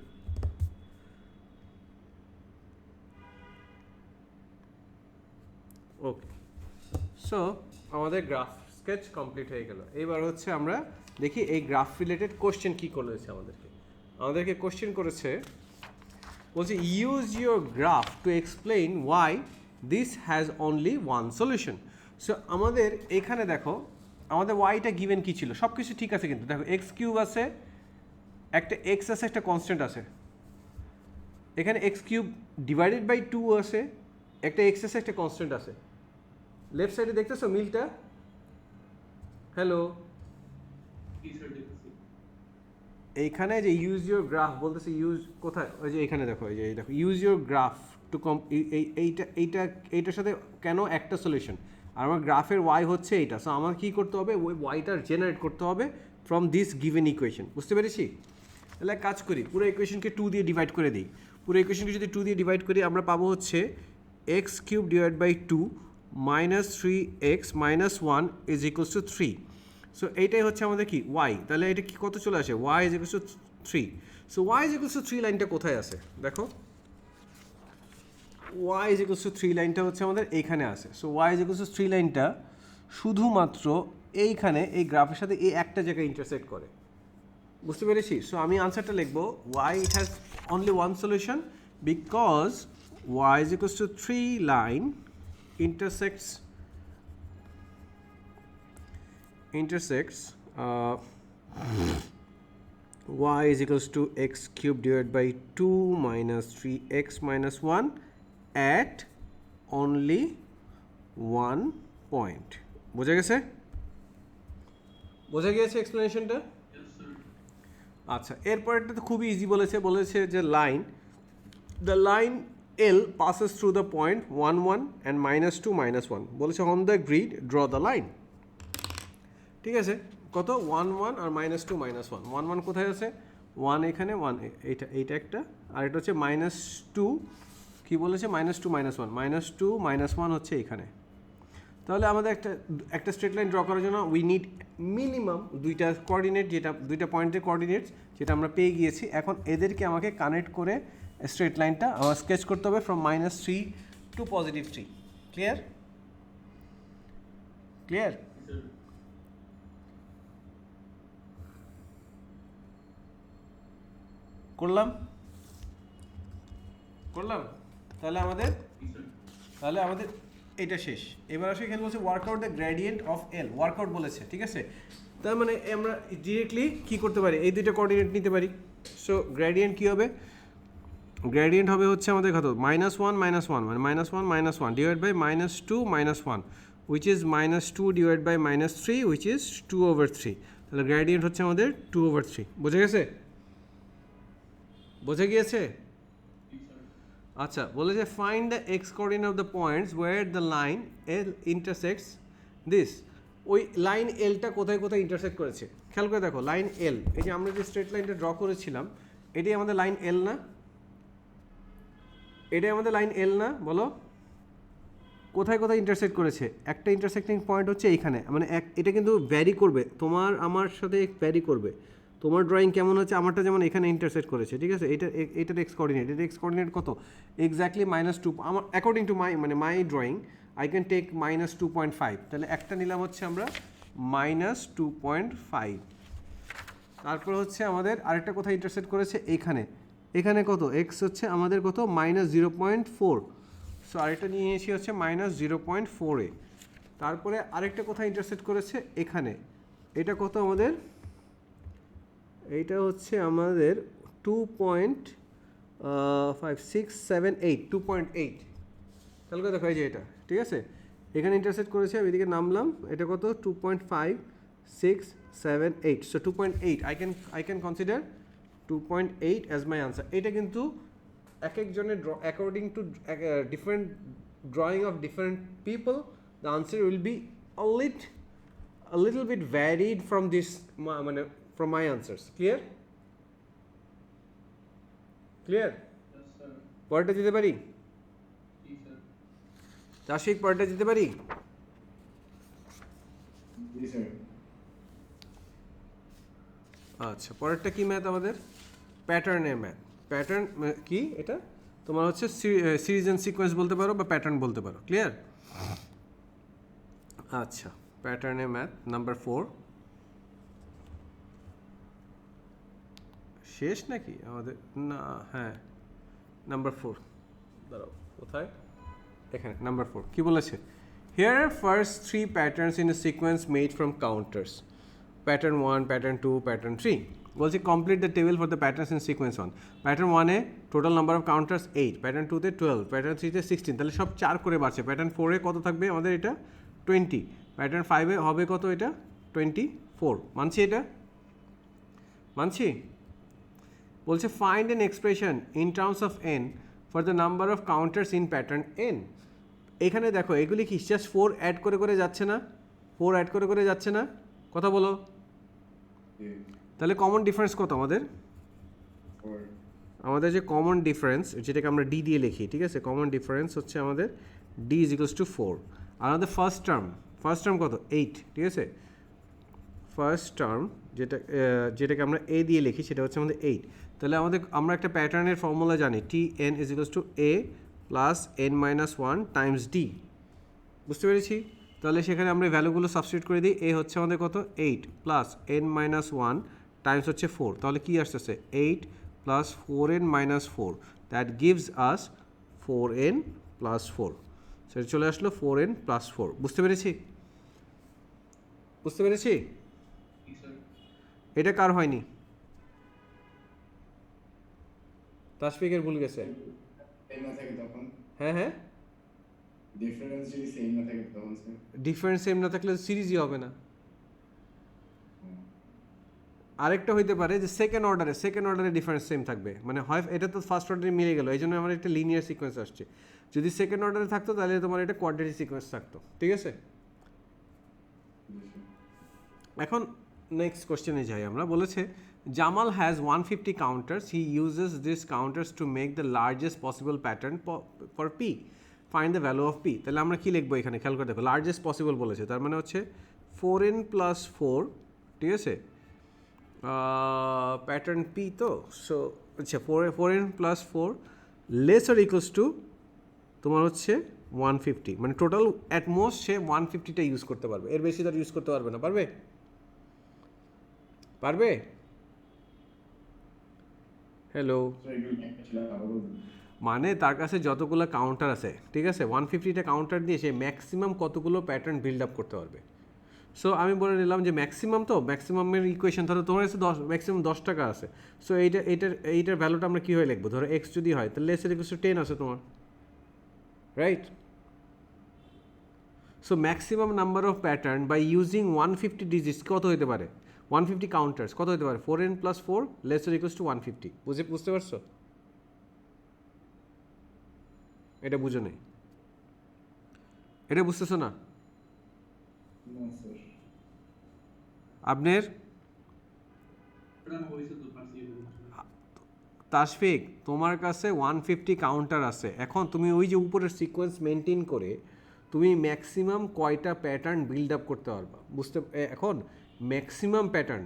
ওকে, সো আমাদের গ্রাফ স্কেচ কমপ্লিট হয়ে গেল। এবার হচ্ছে আমরা দেখি এই গ্রাফ রিলেটেড কোশ্চেন কী করেছে আমাদেরকে কোশ্চেন করেছে, বলছে use your graph to explain why this has only one solution. So আমাদের এখানে দেখো আমাদের ওয়াইটা গিভেন কী ছিল, সব কিছু ঠিক আছে, কিন্তু দেখো এক্স কিউব আছে, একটা এক্স আছে, একটা কনস্ট্যান্ট আছে, এখানে এক্স কিউব ডিভাইডেড বাই 2 আছে, একটা এক্স আছে, একটা কনস্ট্যান্ট আছে। লেফট সাইডে দেখতেছো মিলটা? হ্যালো, Yes, sir, দেখতেছি। এইখানে যে ইউজ ইউর গ্রাফ বলতেছে, ইউজ কোথায়, ওই যে এখানে দেখো, এই যে দেখো ইউজ ইউর গ্রাফ টু এইটার সাথে কেন একটা সলিউশন, আর আমার গ্রাফের ওয়াই হচ্ছে এইটা। সো আমার কী করতে হবে, ওই ওয়াইটার জেনারেট করতে হবে ফ্রম দিস গিভেন ইকুয়েশন, বুঝতে পেরেছি? তাহলে এক কাজ করি, পুরো ইকুয়েশনকে 2 দিয়ে ডিভাইড করে দিই। পুরো ইকুয়েশনকে যদি 2 দিয়ে ডিভাইড করি আমরা পাবো হচ্ছে X cube divide by 2 minus 3x minus 1 is equals to 3। So এইটাই হচ্ছে আমাদের কি ওয়াই, তাহলে এটা কি কত চলে আসে, Y is equals to 3। So Y is equals to 3 লাইনটা কোথায় আছে দেখো, ওয়াই ইজ ইকুয়ালস টু 3 লাইনটা হচ্ছে আমাদের এইখানে আছে। So Y is equals to 3 লাইনটা শুধুমাত্র এইখানে এই গ্রাফের সাথে এই একটা জায়গায় ইন্টারসেক্ট করে, বুঝতে পেরেছি? সো আমি আনসারটা লিখবো why it has only one solution because Y is equals to 3 line intersects y is equals to x cubed divided by 2 minus 3x minus 1 at only one point. বোঝা গেছে? বোঝা গিয়েছে এক্সপ্লেনেশনটা? Yes, sir. আচ্ছা, এরপরেরটা তো খুবই ইজি বলেছে যে line, the line L passes through the point 1 1 and minus 2 minus 1 বলেছে on the grid draw the line, ঠিক আছে? কত 1 1 আর minus 2 minus 1, 1 1 কোথায় আছে, 1 এখানে, 1 এইটা একটা, আর এটা হচ্ছে minus 2, কি বলেছে minus 2 minus 1, minus 2 minus 1 হচ্ছে এখানে। তাহলে আমাদের একটা স্ট্রেট লাইন ড্র করার জন্য উই নিড মিনিমাম দুইটা কোঅর্ডিনেট, যেটা দুইটা পয়েন্টের কোঅর্ডিনেটস যেটা আমরা পেয়ে গিয়েছি। এখন এদেরকে আমাকে কানেক্ট করে স্ট্রেট লাইনটা আমার স্কেচ করতে হবে from -3 to +3। Clear? Clear? Yes, sir. করলাম তাহলে আমাদের এটা শেষ। এবার আসে এখানে বলছে workout the gradient of L, workout বলেছে, ঠিক আছে? তার মানে আমরা ডিরেক্টলি কী করতে পারি, এই দুইটা কোঅর্ডিনেট নিতে পারি। সো গ্রেডিয়েন্ট কী হবে, গ্রেডিয়েন্ট হবে হচ্ছে আমাদের কত, -1 -1 মানে -1 divide by -2 -1 which is -2 divide by -3 which is 2/3। তাহলে গ্রেডিয়েন্ট হচ্ছে আমাদের 2/3। বোঝা গেছে? বোঝা গিয়েছে? Yes, sir. আচ্ছা, বলে যে find the x coordinate of the points where the line L intersects this. ওই লাইন এলটা কোথায় কোথায় ইন্টারসেক্ট করেছে খেয়াল করে দেখো, লাইন এল, এই যে আমরা যে স্ট্রেট লাইনটা ড্র করেছিলাম এটাই আমাদের লাইন এল না, এটাই আমাদের লাইন এল না, বলো কোথায় কোথায় ইন্টারসেক্ট করেছে? একটা ইন্টারসেক্টিং পয়েন্ট হচ্ছে এইখানে, মানে এটা কিন্তু ভ্যারি করবে, তোমার আমার সাথে ভ্যারি করবে, তোমার ড্রয়িং কেমন হচ্ছে, আমারটা যেমন এখানে ইন্টারসেক্ট করেছে, ঠিক আছে? এটার এক্স কোঅর্ডিনেট, এটার এক্স কোঅর্ডিনেট কত, এক্স্যাক্টলি -2, আমার according to my drawing I can take -2.5, তাহলে একটা নিলাম হচ্ছে আমরা -2.5। তারপর হচ্ছে আমাদের আরেকটা কোথায় ইন্টারসেক্ট করেছে, এখানে কত, এক্স হচ্ছে আমাদের কত, -0.4, সো আরেকটা নিয়ে এসে হচ্ছে -0.4 তারপরে আরেকটা কোথায় ইন্টারসেক্ট করেছে, এখানে, এটা কত আমাদের, এইটা হচ্ছে আমাদের 2.5678, 2.8, তাহলে দেখো এই যে এটা, ঠিক আছে? এখানে ইন্টারসেক্ট করেছে, আমি এদিকে নামলাম, এটা কত 2.5678, so 2.8 I can consider 2.8 as my answer. এটা কিন্তু এক একজনের according to different drawing of different people the answer will be a little bit varied from this, মানে from my answers. Clear? Clear? Yes, sir. পরেরটা দিতে পারি? Yes, sir. Tashfiq পরেরটা দিতে পারি? জি স্যার। আচ্ছা, পরেরটা কি ম্যাথ আমাদের? প্যাটার্নের ম্যাথ। প্যাটার্ন কি এটা? তোমার হচ্ছে সিরিজ অ্যান্ড সিকোয়েন্স বলতে পারো বা প্যাটার্ন বলতে পারো। ক্লিয়ার? আচ্ছা, প্যাটার্নের ম্যাথ নাম্বার 4 শেষ নাকি আমাদের? না, হ্যাঁ, নাম্বার 4 দাঁড়াও, কোথায়? এখানে নাম্বার 4 কি বলেছে? Here are first 3 patterns in a sequence made from counters. Pattern 1, pattern 2, pattern 3. বলছে complete the table for the patterns in sequence 1. Pattern 1 A total number of counters 8, pattern 2 তে 12, pattern 3 তে 16, তাহলে সব 4 করে বাড়ছে। pattern 4 এ কত থাকবে আমাদের? এটা 20, pattern 5 এ হবে কত? এটা 24। মানছি এটা? মানছি? বলছে find an expression in terms of n for the number of counters in pattern n. এখানে দেখো এগুলি কি জাস্ট 4 অ্যাড করে করে যাচ্ছে না? 4 অ্যাড করে করে যাচ্ছে না? কথা বলো। তাহলে কমন ডিফারেন্স কত আমাদের? আমাদের যে কমন ডিফারেন্স, যেটাকে আমরা ডি দিয়ে লিখি, ঠিক আছে? কমন ডিফারেন্স হচ্ছে আমাদের ডি ইজ ইকুয়ালস টু 4। আর আমাদের ফার্স্ট টার্ম কত? 8, ঠিক আছে? ফার্স্ট টার্ম যেটাকে আমরা এ দিয়ে লিখি সেটা হচ্ছে আমাদের 8। তাহলে আমরা একটা প্যাটার্নের ফর্মুলা জানি, টি n is equals to a plus n minus 1 times D. বুঝতে পেরেছি? তাহলে সেখানে আমরা ভ্যালুগুলো সাবস্টিটিউট করে দিই। এ হচ্ছে আমাদের কত? 8 প্লাস এন মাইনাস 1 টাইমস হচ্ছে 4। তাহলে কী আসতেছে? 8 plus 4n minus 4, that gives us 4n plus 4। সেটা চলে আসলো 4n প্লাস 4। বুঝতে পেরেছি? বুঝতে পেরেছি? Yes, sir. এটা কার হয়নি? তাশফিকের ভুল গেছে। সেম না থাকে তখন, হ্যাঁ হ্যাঁ, ডিফারেন্স যদি সেম না থাকে তখন স্যার। ডিফারেন্স সেম না থাকলে সিরিজই হবে না। আরেকটা হইতে পারে যে সেকেন্ড অর্ডারে ডিফারেন্স সেম থাকবে, মানে হয় এটা তো ফার্স্ট অর্ডারে মিলে গেল, এই জন্য আমার একটা লিনিয়ার সিকোয়েন্স আসছে। যদি সেকেন্ড অর্ডারে থাকতো তাহলে তোমার এটা কোয়াড্রেটিক সিকোয়েন্স থাকতো। ঠিক আছে? এখন নেক্সট কোশ্চেনে যাই আমরা। বলেছে Jamal has 150 counters, he uses this counters to make the largest possible pattern for P, find the value of P. তাহলে আমরা কী লিখবো এখানে? খেয়াল করে দেখো, লার্জেস্ট পসিবল বলেছে, তার মানে হচ্ছে 4n প্লাস 4, ঠিক আছে? প্যাটার্ন পি তো, সো আচ্ছা 4n plus 4 laser equals two তোমার হচ্ছে 150, মানে টোটাল অ্যাট মোস্ট সে 150টা ইউজ করতে পারবে, এর বেশি তার ইউজ করতে পারবে না। পারবে? পারবে? হ্যালো, মানে তার কাছে যতগুলো কাউন্টার আছে, ঠিক আছে, 150টা কাউন্টার দিয়ে সে ম্যাক্সিমাম কতগুলো প্যাটার্ন বিল্ড আপ করতে পারবে। সো আমি বলে নিলাম যে ম্যাক্সিমামের ইকুয়েশন ধরো তোমার কাছে ম্যাক্সিমাম 10 টাকা আছে। সো এইটার ভ্যালুটা আমরা কীভাবে লিখবো? ধরো এক্স যদি হয় তাহলে লেসের ইকুয়ালস টু 10 আছে তোমার, right? So maximum number of pattern by using 150 digits কত হতে পারে? 150 কাউন্টার্স কত হতে পারে? 4n plus 4 লেসের equals to 150। বুঝতে পারছো? এটা বুঝো নেই? এটা বুঝতেছো না? আপনার তাশফিক, তোমার কাছে 150 কাউন্টার আছে, এখন তুমি ওই যে উপরের সিকোয়েন্স মেনটেন করে তুমি ম্যাক্সিমাম কয়টা প্যাটার্ন বিল্ড আপ করতে পারবা? এখন ম্যাক্সিমাম প্যাটার্ন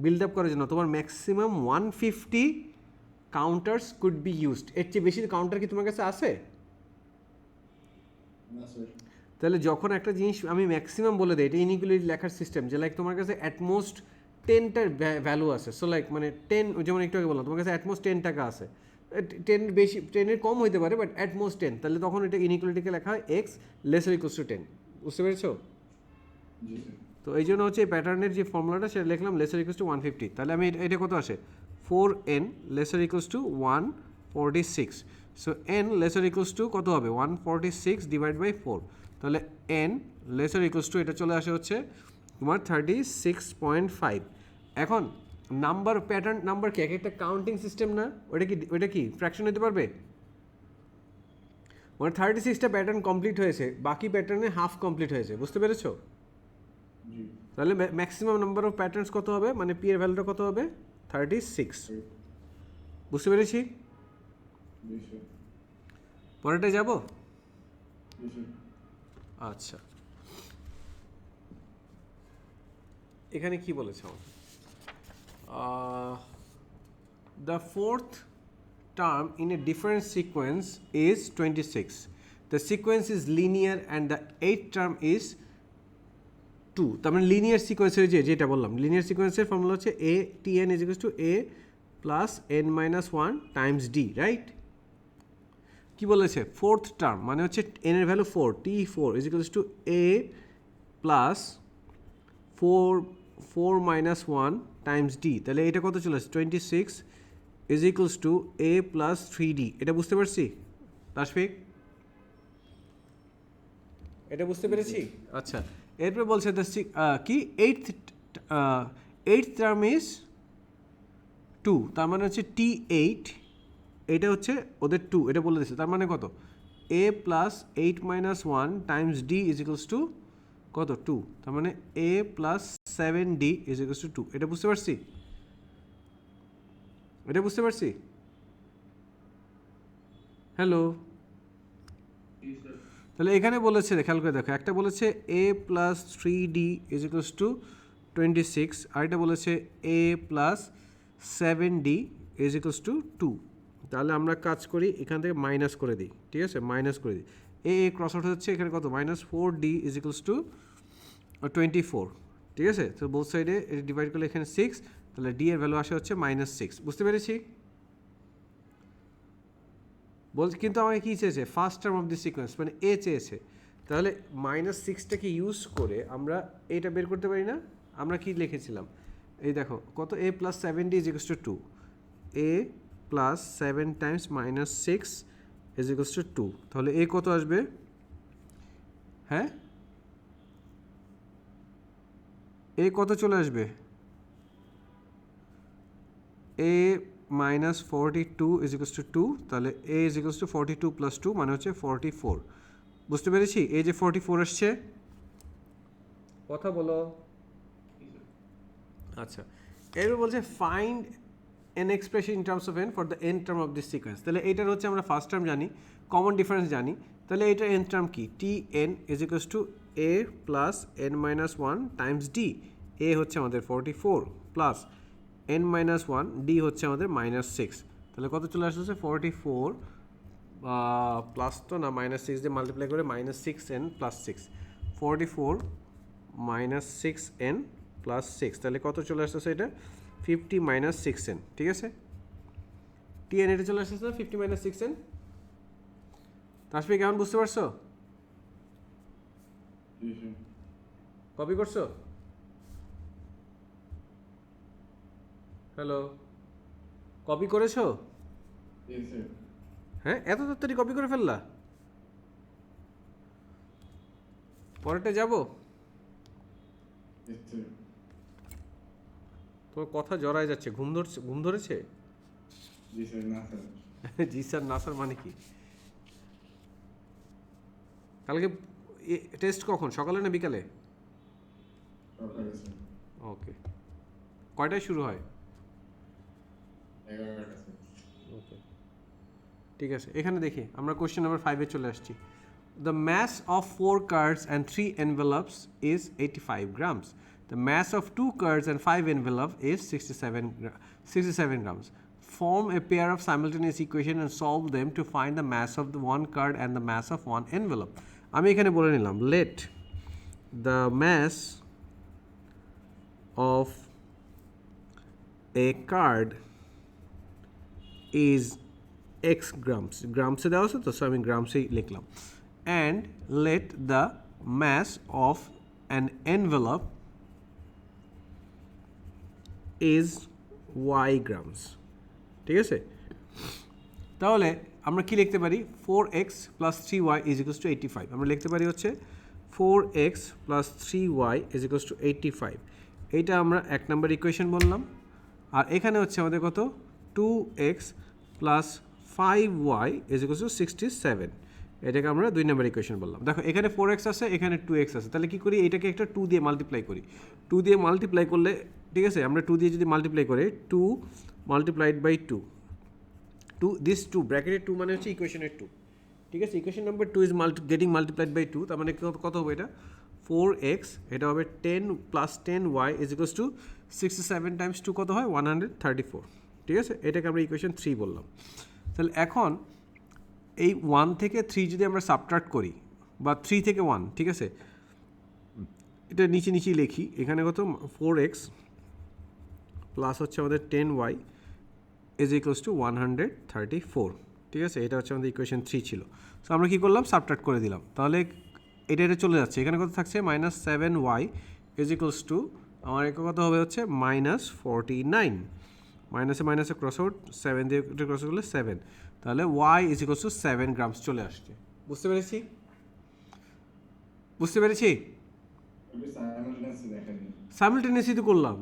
বিল্ড আপ করার জন্য তোমার maximum 150 counters could be used. এর চেয়ে বেশি কাউন্টার কি তোমার কাছে আছে? তাহলে যখন একটা জিনিস আমি ম্যাক্সিমাম বলে দিই, এটা ইনইকুয়ালিটি লেখার সিস্টেম, যে লাইক তোমার কাছে অ্যাটমোস্ট 10টার ভ্যালু আছে। সো লাইক মানে 10, যেমন একটু আগে বললাম তোমার কাছে অ্যাটমোস্ট 10 টাকা আছে, 10 বেশি, 10-এর কম হইতে পারে, বাট অ্যাটমোস্ট 10, তাহলে তখন এটা ইনইকুয়ালিটিকে লেখা হয় এক্স লেসার ইকুয়ালস টু 10। বুঝতে পেরেছো? তো এই জন্য হচ্ছে এই প্যাটার্নের যে ফর্মুলাটা সেটা লিখলাম লেসার ইকুয়ালস টু 150। তাহলে আমি এটা কত আসে? 4n lesser equals to 146। So n lesser equals to কত হবে? 146 ডিভাইড বাই 4। তাহলে n লেসার ইকুয়ালস টু এটা চলে আসে হচ্ছে তোমার 36.5। এখন প্যাটার্ন নাম্বার কি? একটা কাউন্টিং সিস্টেম না? ওইটা কি ফ্র্যাকশন হতে পারবে? মানে 36টা প্যাটার্ন কমপ্লিট হয়েছে, বাকি প্যাটার্নে হাফ কমপ্লিট হয়েছে। বুঝতে পেরেছো? তাহলে ম্যাক্সিমাম নাম্বার অফ প্যাটার্নস কত হবে, মানে পি এর ভ্যালুটা কত হবে 36। বুঝতে পেরেছি? জি স্যার। পরেরটা যাব? জি স্যার। আচ্ছা, এখানে কি বলেছে আমাকে? The fourth term in a different sequence is 26. The sequence is linear and the eighth term is 2. তার মানে লিনিয়ার সিকোয়েন্সের যেটা বললাম, লিনিয়ার সিকোয়েন্সের ফর্মুলা হচ্ছে a tn is equals to a plus n minus 1 times d, right? কি বলেছে? Fourth term মানে হচ্ছে n এর value 4, t4 is equals to a plus 4 minus 1 times d, তাহলে এটা কত চলে আসছে 26 is equals to a plus 3d। এটা বুঝতে পারছি তাশফিক? এটা বুঝতে পেরেছি? আচ্ছা, এরপরে বলছে কি এইথ টার্ম ইজ 2, তার মানে হচ্ছে t8, এটা হচ্ছে ওদের 2, এটা বলে দিচ্ছে। তার মানে কত? a plus 8 minus 1 Times d is equals to কত? 2। তার মানে a plus 7d is equals two 2। এটা বুঝতে পারছি? এটা বুঝতে পারছি? হ্যালো, জি স্যার। তাহলে এখানে বলেছে, খেয়াল করে দেখো, একটা বলেছে a plus 3d is equals two 26, আর এটা বলেছে a plus 7d is equals two 2। তাহলে আমরা কাজ করি, এখান থেকে মাইনাস করে দিই, ঠিক আছে? মাইনাস করে দিই, এ ক্রস আউট হচ্ছে এখানে কত? Minus 4d is equals two 24, ঠিক আছে? তো বোথ সাইডে ডিভাইড করলে এখানে 6, তাহলে d এর ভ্যালু আসে হচ্ছে -6। বুঝতে পেরেছি? বলছে কিন্তু আমাকে কী চেয়েছে? First term of the sequence মানে এ চেয়েছে। তাহলে -6টাকে ইউজ করে আমরা এটা বের করতে পারি না? আমরা কি লিখেছিলাম? এই দেখো, কত? a plus 7d is equals two 2, a plus 7 Times -6 is equals two 2। তাহলে a কত আসবে? হ্যাঁ, a কত চলে আসবে? a minus 42 is equals two 2, তাহলে a is equals two 42 plus 2 মানে হচ্ছে 44। বুঝতে পেরেছি? এই যে 44 আসছে, কথা বলো। আচ্ছা, এরপর বলছে find an expression in terms of n for the n term of this sequence. তাহলে এটার হচ্ছে আমরা ফার্স্ট টার্ম জানি, কমন ডিফারেন্স জানি, তাহলে এটার এন টার্ম কি? T n is equals to a plus n minus 1 times d. A হচ্ছে আমাদের 44 প্লাস n মাইনাস 1, d হচ্ছে আমাদের -6। তাহলে কত চলে আসছে? 44 প্লাস তো না, -6 দিয়ে মাল্টিপ্লাই করে -6n প্লাস 6, 44 -6n প্লাস 6, তাহলে কত চলে আসতেছে? এটা 50 -6n, ঠিক আছে? tn এটা চলে আসতেছে 50 -6n। তাশফিক, কেমন বুঝতে পারছো? জি স্যার। কপি করছো? হ্যালো, কপি করেছো? জি স্যার। হ্যাঁ, এত তাড়াতাড়ি কপি করে ফেললা? পরেরটা যাব? জি স্যার। তোমার কথা জড়ায় যাচ্ছে, ঘুম ধরেছে? জি স্যার। না স্যার। জি স্যার না স্যার মানে কি? কালকে টেস্ট কখন, সকালে না বিকালে? সকালে স্যার। ওকে, কয়টায় শুরু হয়? 11টা স্যার। ওকে, ঠিক আছে। এখানে দেখি আমরা কোশ্চেন নাম্বার 5-এ চলে আসছি। The mass of 4 cards and 3 envelopes is 85 grams. The mass of 2 cards and 5 envelopes is 67 grams. Form a pair of simultaneous equations and solve them to find the mass of the one card and the mass of one envelope. আমি এখানে বলে নিলাম, let the mass of a card is x grams, গ্রামসে দেওয়া আছে তো, so আমি গ্রামসেই লিখলাম, and let the mass of an envelope is y grams, ঠিক আছে? তাহলে আমরা কি লিখতে পারি? 4x plus 3y is equals to 85। আমরা লিখতে পারি হচ্ছে 4x plus 3y is equals to 85। এইটা আমরা 1 নম্বর ইকুয়েশন বললাম। আর এখানে হচ্ছে আমাদের কত? 2x plus 5y is equals two 67। এটাকে আমরা 2 নম্বর ইকুয়েশন বললাম। দেখো এখানে 4x আছে, এখানে 2x আছে, তাহলে কি করি, এটাকে একটা 2 দিয়ে মাল্টিপ্লাই করি। 2 দিয়ে মাল্টিপ্লাই করলে, ঠিক আছে, আমরা 2 দিয়ে যদি মাল্টিপ্লাই করি, 2 মাল্টিপ্লাইড বাই 2, দিস 2 ব্র্যাকেটের 2 মানে হচ্ছে ইকুয়েশনের 2, ঠিক আছে। Equation number 2 is getting multiplied by 2, তার মানে কত হবে এটা 4x, এটা হবে 10 plus 10y is equals two 67 Times 2 কত হয় 134, ঠিক আছে। এটাকে আমরা ইকুয়েশন 3 বললাম। তাহলে এখন এই 1 থেকে 3 যদি আমরা সাবট্রাক্ট করি, বা 3 থেকে 1, ঠিক আছে, এটা নিচেই লিখি, এখানে কত 4x প্লাস হচ্ছে আমাদের 10y ইজ ইকুয়ালস টু 134, ঠিক আছে। এটা হচ্ছে আমাদের ইকুয়েশন 3 ছিল। সো আমরা কী করলাম, সাবট্রাক্ট করে দিলাম, তাহলে এটা চলে যাচ্ছে, এখানে কত থাকছে -7y ইজ ইকুয়ালস টু, আমার কত হবে হচ্ছে -49, মাইনাসে ক্রস আউট, 7 দিয়ে ক্রস করলে 7, তাহলে y is equals to 7 grams চলে আসছে। বুঝতে পেরেছি? সাইমালটেনিয়াসলি তো করলাম।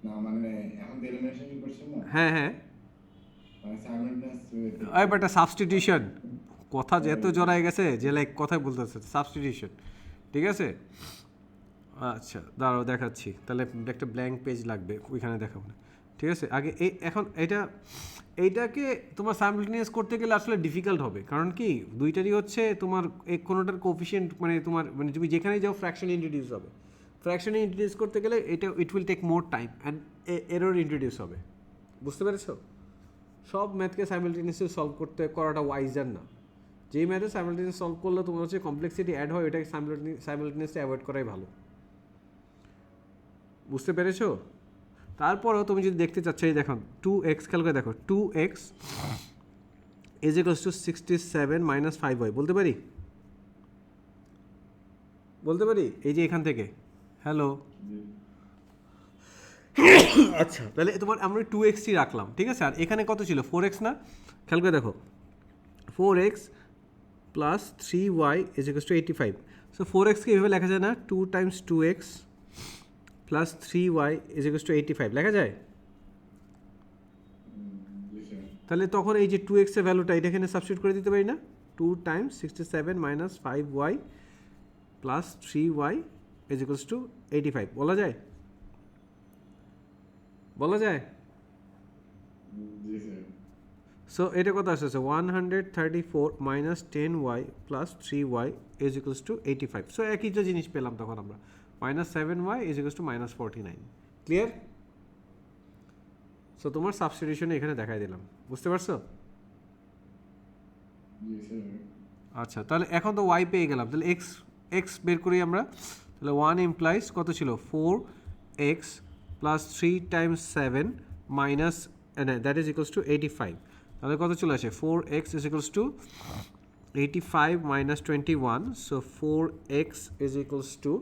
না মানে এখন এলিমিনেশন করছেন না? হ্যাঁ মানে সাইমালটেনিয়াস এই বেটা সাবস্টিটিউশন, কথা যেত জড়ায় গেছে যে লাইক কথাই বলতেছে, সাবস্টিটিউশন, ঠিক আছে। আচ্ছা দাঁড়াও দেখাচ্ছি, তাহলে একটা ব্ল্যাঙ্ক পেজ লাগবে, ওইখানে দেখাবো না, ঠিক আছে। আগে এখন এইটাকে তোমার সাইমালটেনিয়াস করতে গেলে আসলে ডিফিকাল্ট হবে, কারণ কি দুইটারই হচ্ছে তোমার কোনোটার কোফিশিয়েন্ট, মানে তোমার মানে তুমি যেখানেই যাও ফ্র্যাকশন ইন্ট্রোডিউস হবে, ফ্র্যাকশনে ইন্ট্রোডিউস করতে গেলে it will take more time and error introduce হবে। বুঝতে পেরেছো? সব ম্যাথকে সাইমালটেনিয়াসলি সলভ করাটা ওয়াইজার না। যেই ম্যাথে সাইমালটেনিয়াস সলভ করলে তোমার হচ্ছে কমপ্লেক্সিটি অ্যাড হয়, ওইটাকে সাইমালটেনিয়াসলি অ্যাভয়েড করাই ভালো। বুঝতে পেরেছো? তারপরও তুমি যদি দেখতে চাচ্ছ, এই দেখো 2x, খেয়াল করে দেখো 2x is equals two 67 minus 5y, বলতে পারি এই যে এখান থেকে, হ্যালো, আচ্ছা তাহলে তোমার আমরা 2xই রাখলাম, ঠিক আছে। আর এখানে কত ছিল 4x না, খেয়াল করে দেখো 4x plus 3y is equals to 85। So 4xকে এভাবে লেখা যায় না, 2 times 2x plus 3y is equals to 85 লেখা যায়? তাহলে তখন এই যে 2x এর ভ্যালুটা এটা এখানে সাবস্টিটিউট করে দিতে পারি না, 2 Times 67 minus 5y plus 3y is equals to 85, বলা যায়? সো এটা কত আসছে 134 minus 10y plus 3y is equals to 85। So একই তো জিনিস পেলাম তখন আমরা, -7y is equals two -49। Clear? So তোমার সাবস্টিটিউশন এখানে দেখাই দিলাম, বুঝতে পারছো? আচ্ছা তাহলে এখন তো y পেয়ে গেলাম, তাহলে x বের করি আমরা, তাহলে 1 ইমপ্লাইজ কত ছিল 4x plus 3 Times 7 minus that is equals to 85, তাহলে কত চলে আসে 4x is equals to 85 minus 21, so 4x is equals two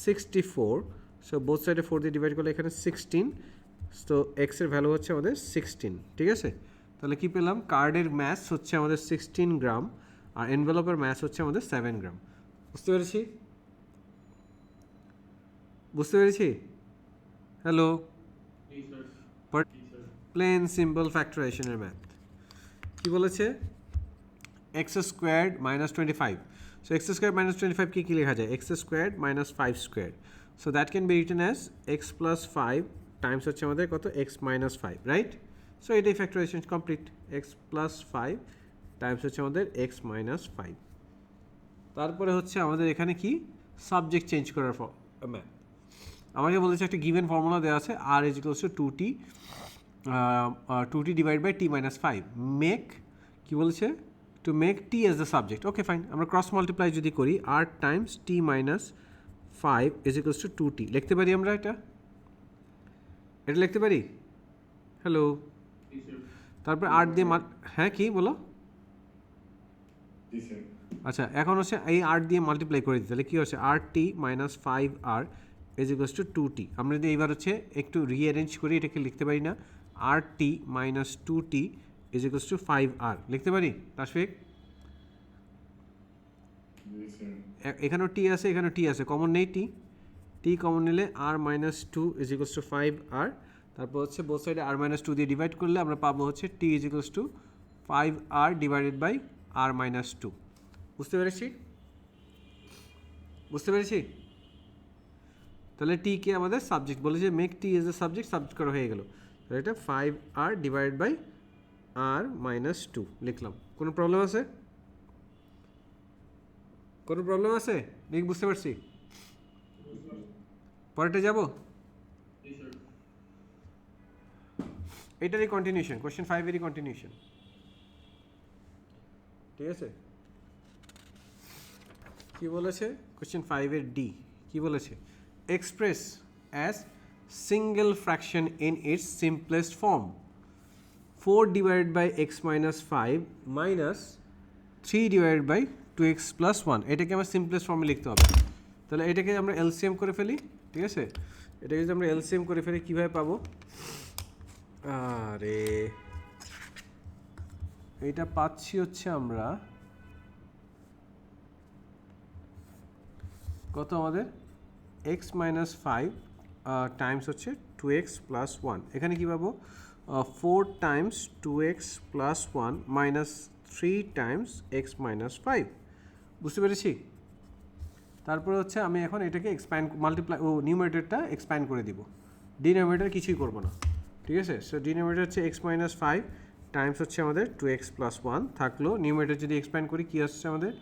64, so both সাইডে 4 দিয়ে ডিভাইড করলে এখানে 16, তো x এর ভ্যালু হচ্ছে আমাদের 16, ঠিক আছে। তাহলে কি পেলাম, কার্ডের ম্যাস হচ্ছে আমাদের 16 গ্রাম আর এনভেলপের ম্যাস হচ্ছে আমাদের 7 গ্রাম। বুঝতে পেরেছি? হ্যালো, প্লেন সিম্পল ফ্যাক্টরাইজেশনের ম্যাথ কি বলেছে, x squared minus 25, so x square minus 25 কি লেখা যায়, x squared minus 5 square, so that can be written as x plus 5 times হচ্ছে আমাদের কত এক্স মাইনাস 5, রাইট। সো এটাই factorisation complete, x plus 5 times হচ্ছে আমাদের এক্স মাইনাস 5। তারপরে হচ্ছে আমাদের এখানে কি সাবজেক্ট চেঞ্জ করার ম্যাথ, আমাকে বলেছে একটা গিভেন ফর্মুলা দেওয়া আছে, r is equals to 2t divide by t minus 5, make কি বলেছে, to make t as the subject. Okay fine, আমরা ক্রস মাল্টিপ্লাই যদি করি r times t minus 5 is equals to 2t, লিখতে পারি আমরা এটা লিখতে পারি, হ্যালো। তারপর r দিয়ে হ্যাঁ কি বলো, আচ্ছা এখন হচ্ছে এই r দিয়ে মাল্টিপ্লাই করে দিতে, তাহলে কী হচ্ছে rt minus 5r is equals to 2t। আমরা যদি এইবার হচ্ছে একটু রিঅ্যারেঞ্জ করি, এটাকে লিখতে পারি না, rt minus 2t is equals to 5r, লিখতে পারি তাশফিক? এখানেও টি আছে, এখানেও টি আছে, কমন নেই টি কমন নিলে r minus 2 is equals to 5r, তারপর হচ্ছে বোথ সাইডে r মাইনাস 2 দিয়ে ডিভাইড করলে আমরা পাবো হচ্ছে t is equals to 5r divided by r minus 2 বুঝতে পেরেছি তাহলে টি কে আমাদের সাবজেক্ট বলে যে make T as a subject করা হয়ে গেল তাহলে এটা 5r divided by r minus 2 লিখলাম কোনো প্রবলেম আছে ঠিক বুঝতে পারছি পরেরটা যাব Yes, sir. এটারই কন্টিনিউশন কোশ্চেন 5 এরই কন্টিনিউশন ঠিক আছে কি বলেছে কোশ্চেন 5 এর ডি কি বলেছে express as single fraction in its simplest form 4 divided by x minus 5 minus 3 divided by 2x plus 1 এটাকে আমার সিম্পলেস্ট ফর্মে লিখতে হবে তাহলে এটাকে আমরা এলসিএম করে ফেলি ঠিক আছে এটাকে যদি আমরা এলসিএম করে ফেলি কীভাবে পাবো আরে এটা পাচ্ছি হচ্ছে আমরা কত আমাদের x মাইনাস 5 টাইমস হচ্ছে 2x প্লাস 1 এখানে কী পাবো 4 Times 2x plus 1 minus 3 Times x minus 5 বুঝতে পেরেছি তারপরে হচ্ছে আমি এখন এটাকে এক্সপ্যান্ড মাল্টিপ্লাই নিউমারেটরটা এক্সপ্যান্ড করে দিব ডিনোমিনেটর কিছুই করবো না ঠিক আছে সো ডিনোমিনেটর হচ্ছে x মাইনাস 5 টাইমস হচ্ছে আমাদের 2x প্লাস 1 থাকলো নিউমারেটর যদি এক্সপ্যান্ড করি কী আসছে আমাদের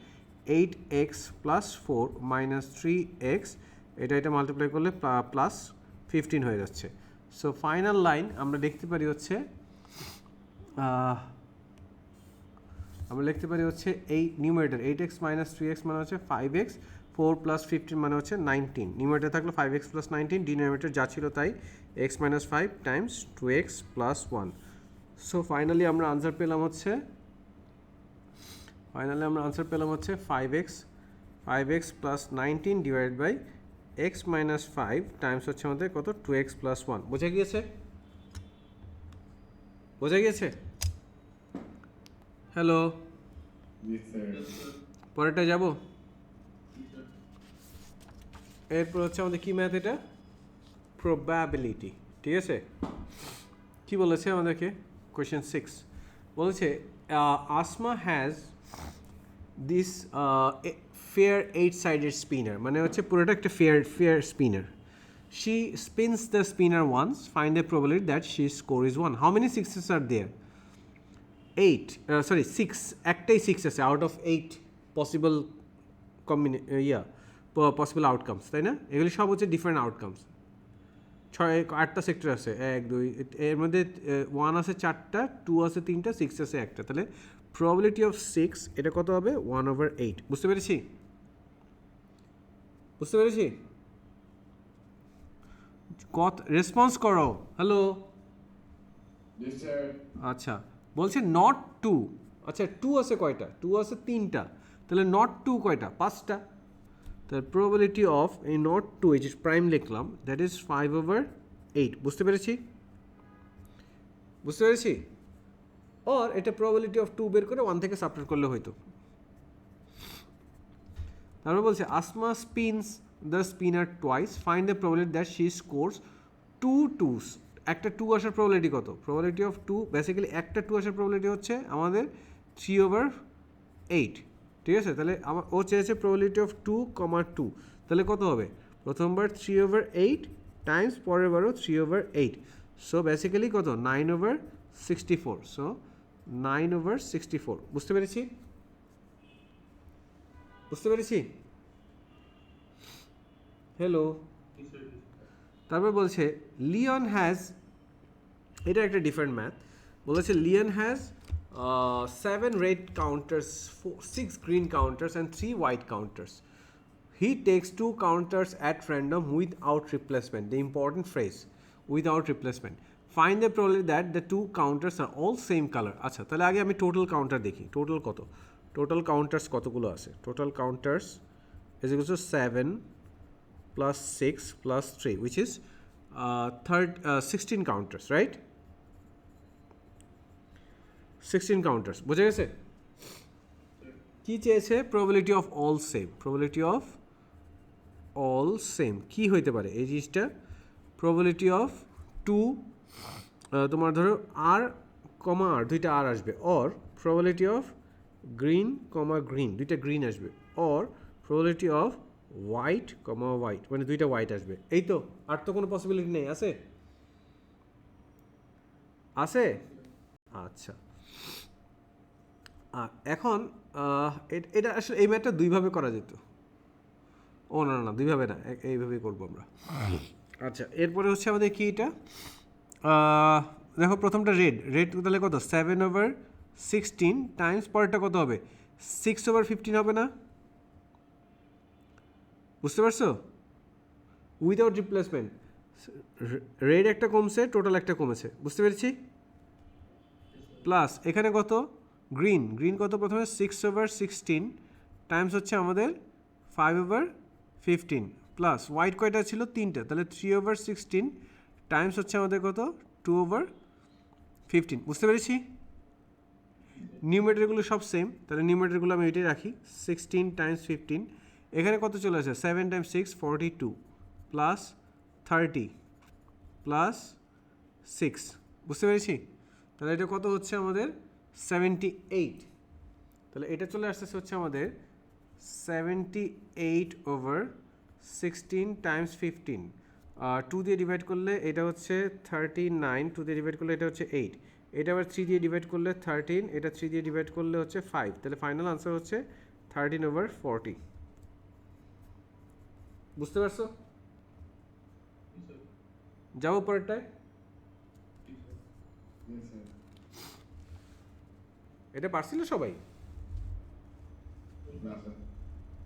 8x প্লাস 4 মাইনাস 3x এটা মাল্টিপ্লাই করলে প্লাস 15 হয়ে যাচ্ছে সো ফাইনাল লাইন আমরা দেখতে পারি হচ্ছে এই নিউমারেটর 8x মাইনাস 3x মানে হচ্ছে 5x 4 প্লাস 15 মানে হচ্ছে 19 নিউমারেটর থাকলো 5x প্লাস 19 ডিনোমিনেটর যা ছিল তাই x minus 5 times 2x plus 1 so finally আমরা আনসার পেলাম হচ্ছে 5x plus 19 divide by x minus 5 times হচ্ছে আমাদের কত 2x প্লাস 1 বোঝা গিয়েছে hello Yes, sir. Yes, sir. পরেরটা যাব Yes, sir. এরপর হচ্ছে আমাদের কি ম্যাথ এটা প্রবাবিলিটি ঠিক আছে কি বলেছে আমাদেরকে কোয়েশ্চেন 6 বলেছে Asma has this fair 8-sided spinner মানে হচ্ছে পুরোটা একটা fair spinner she spins the spinner once find the probability that she score is 1 how many sixes are there 6 একটাই 6 আছে out of 8 possible possible outcomes তাই না এগুলি সব হচ্ছে ডিফারেন্ট আউটকামস 8টা সেক্টর আছে 1 2 এর মধ্যে 1 আছে 4টা 2 আছে 3টা 6 আছে একটা তাহলে প্রবাবিলিটি অফ 6 এটা কত হবে 1/8 বুঝতে পেরেছি কত রেসপন্স করো হ্যালো Yes, sir. আচ্ছা বলছে নট টু আচ্ছা 2 আছে কয়টা 2 আছে 3টা তাহলে নট 2 কয়টা 5টা তাহলে প্রবাবিলিটি অফ এই নট 2 ইজ প্রাইম লিখলাম দ্যাট ইজ 5/8 বুঝতে পেরেছি আর এটা প্রবাবিলিটি অফ 2 বের করে 1 থেকে সাবট্রাক্ট করলে হয়তো তারপর বলছে Asma spins the spinner twice find the probability that she scores 2 টুস একটা 2 আসার প্রবাবিলিটি কত প্রবাবিলিটি অফ 2 বেসিক্যালি একটা 2 আসার প্রবাবিলিটি হচ্ছে আমাদের 3/8 ঠিক আছে তাহলে ও চেয়েছে প্রবাবিলিটি অফ 2, 2 তাহলে কত হবে প্রথমবার 3/8 টাইমস পরের বারও 3/8 সো বেসিক্যালি কত 9/64 সো 9/64 বুঝতে পেরেছি হ্যালো Yes, sir. তারপর বলছে লিওন হ্যাজ এটা একটা ডিফারেন্ট ম্যাথ বলেছে Leone has 7 red counters 6 green counters and 3 white counters he takes 2 counters at random without replacement the important phrase without replacement find the probability that the 2 counters are all same color আচ্ছা তাহলে আগে আমি total counter দেখি total কত total counters কতগুলো আছে total counters is equal to 7 plus 6 plus 3 which is 16 counters right 16 counters বোঝা গেছে কি চেয়েছে প্রবাবিলিটি অফ অল সেম কি হইতে পারে এই জিনিসটা প্রবাবিলিটি অফ 2 তোমার ধরো আর কমা আর দুইটা আর আসবে or probability of green comma green, দুইটা গ্রিন আসবে, or probability off white comma white, মানে দুইটা হোয়াইট আসবে। এই তো, আর তো কোনো পসিবিলিটি নেই, আছে? আছে? আচ্ছা, এখন এটা আসলে এই ম্যাথটা দুইভাবে করা যেত। ও না না, দুইভাবে না, এইভাবেই করবো আমরা। আচ্ছা, এরপরে হচ্ছে আমাদের কি এটা, দেখো প্রথমটা রেড তাহলে কত, 7/16 টাইমস, পরেরটা কত হবে, 6/15 হবে না? বুঝতে পারছো? উইদাউট রিপ্লেসমেন্ট, রেড একটা কমছে, টোটাল একটা কমেছে, বুঝতে পেরেছি? প্লাস এখানে কত, গ্রিন কত, প্রথমে 6/16 টাইমস হচ্ছে আমাদের 5/15, প্লাস হোয়াইট কয়টা ছিল, তিনটা, তাহলে 3/16 টাইমস হচ্ছে আমাদের কত, 2/15, বুঝতে পেরেছি? নিউমেটারগুলো সব সেম, তাহলে নিউমেটারগুলো আমি এটাই রাখি, 16 টাইমস 15, এখানে কত চলে আসে, 7 টাইমস 6 42, প্লাস 30 প্লাস 6, বুঝতে পেরেছি? তাহলে এটা কত হচ্ছে আমাদের 78, তাহলে এটা চলে আসতেছে হচ্ছে আমাদের 78/16 টাইমস 15, 2 দিয়ে ডিভাইড করলে এটা হচ্ছে 39, 2 দিয়ে ডিভাইড করলে এটা হচ্ছে 8, এটা আবার 3 দিয়ে ডিভাইড করলে 13, এটা 3 দিয়ে ডিভাইড করলে হচ্ছে 5, তাহলে ফাইনাল আনসার হচ্ছে 13/40, বুঝতে পারছো? যাবো পরেরটায়। এটা পারছিল সবাই?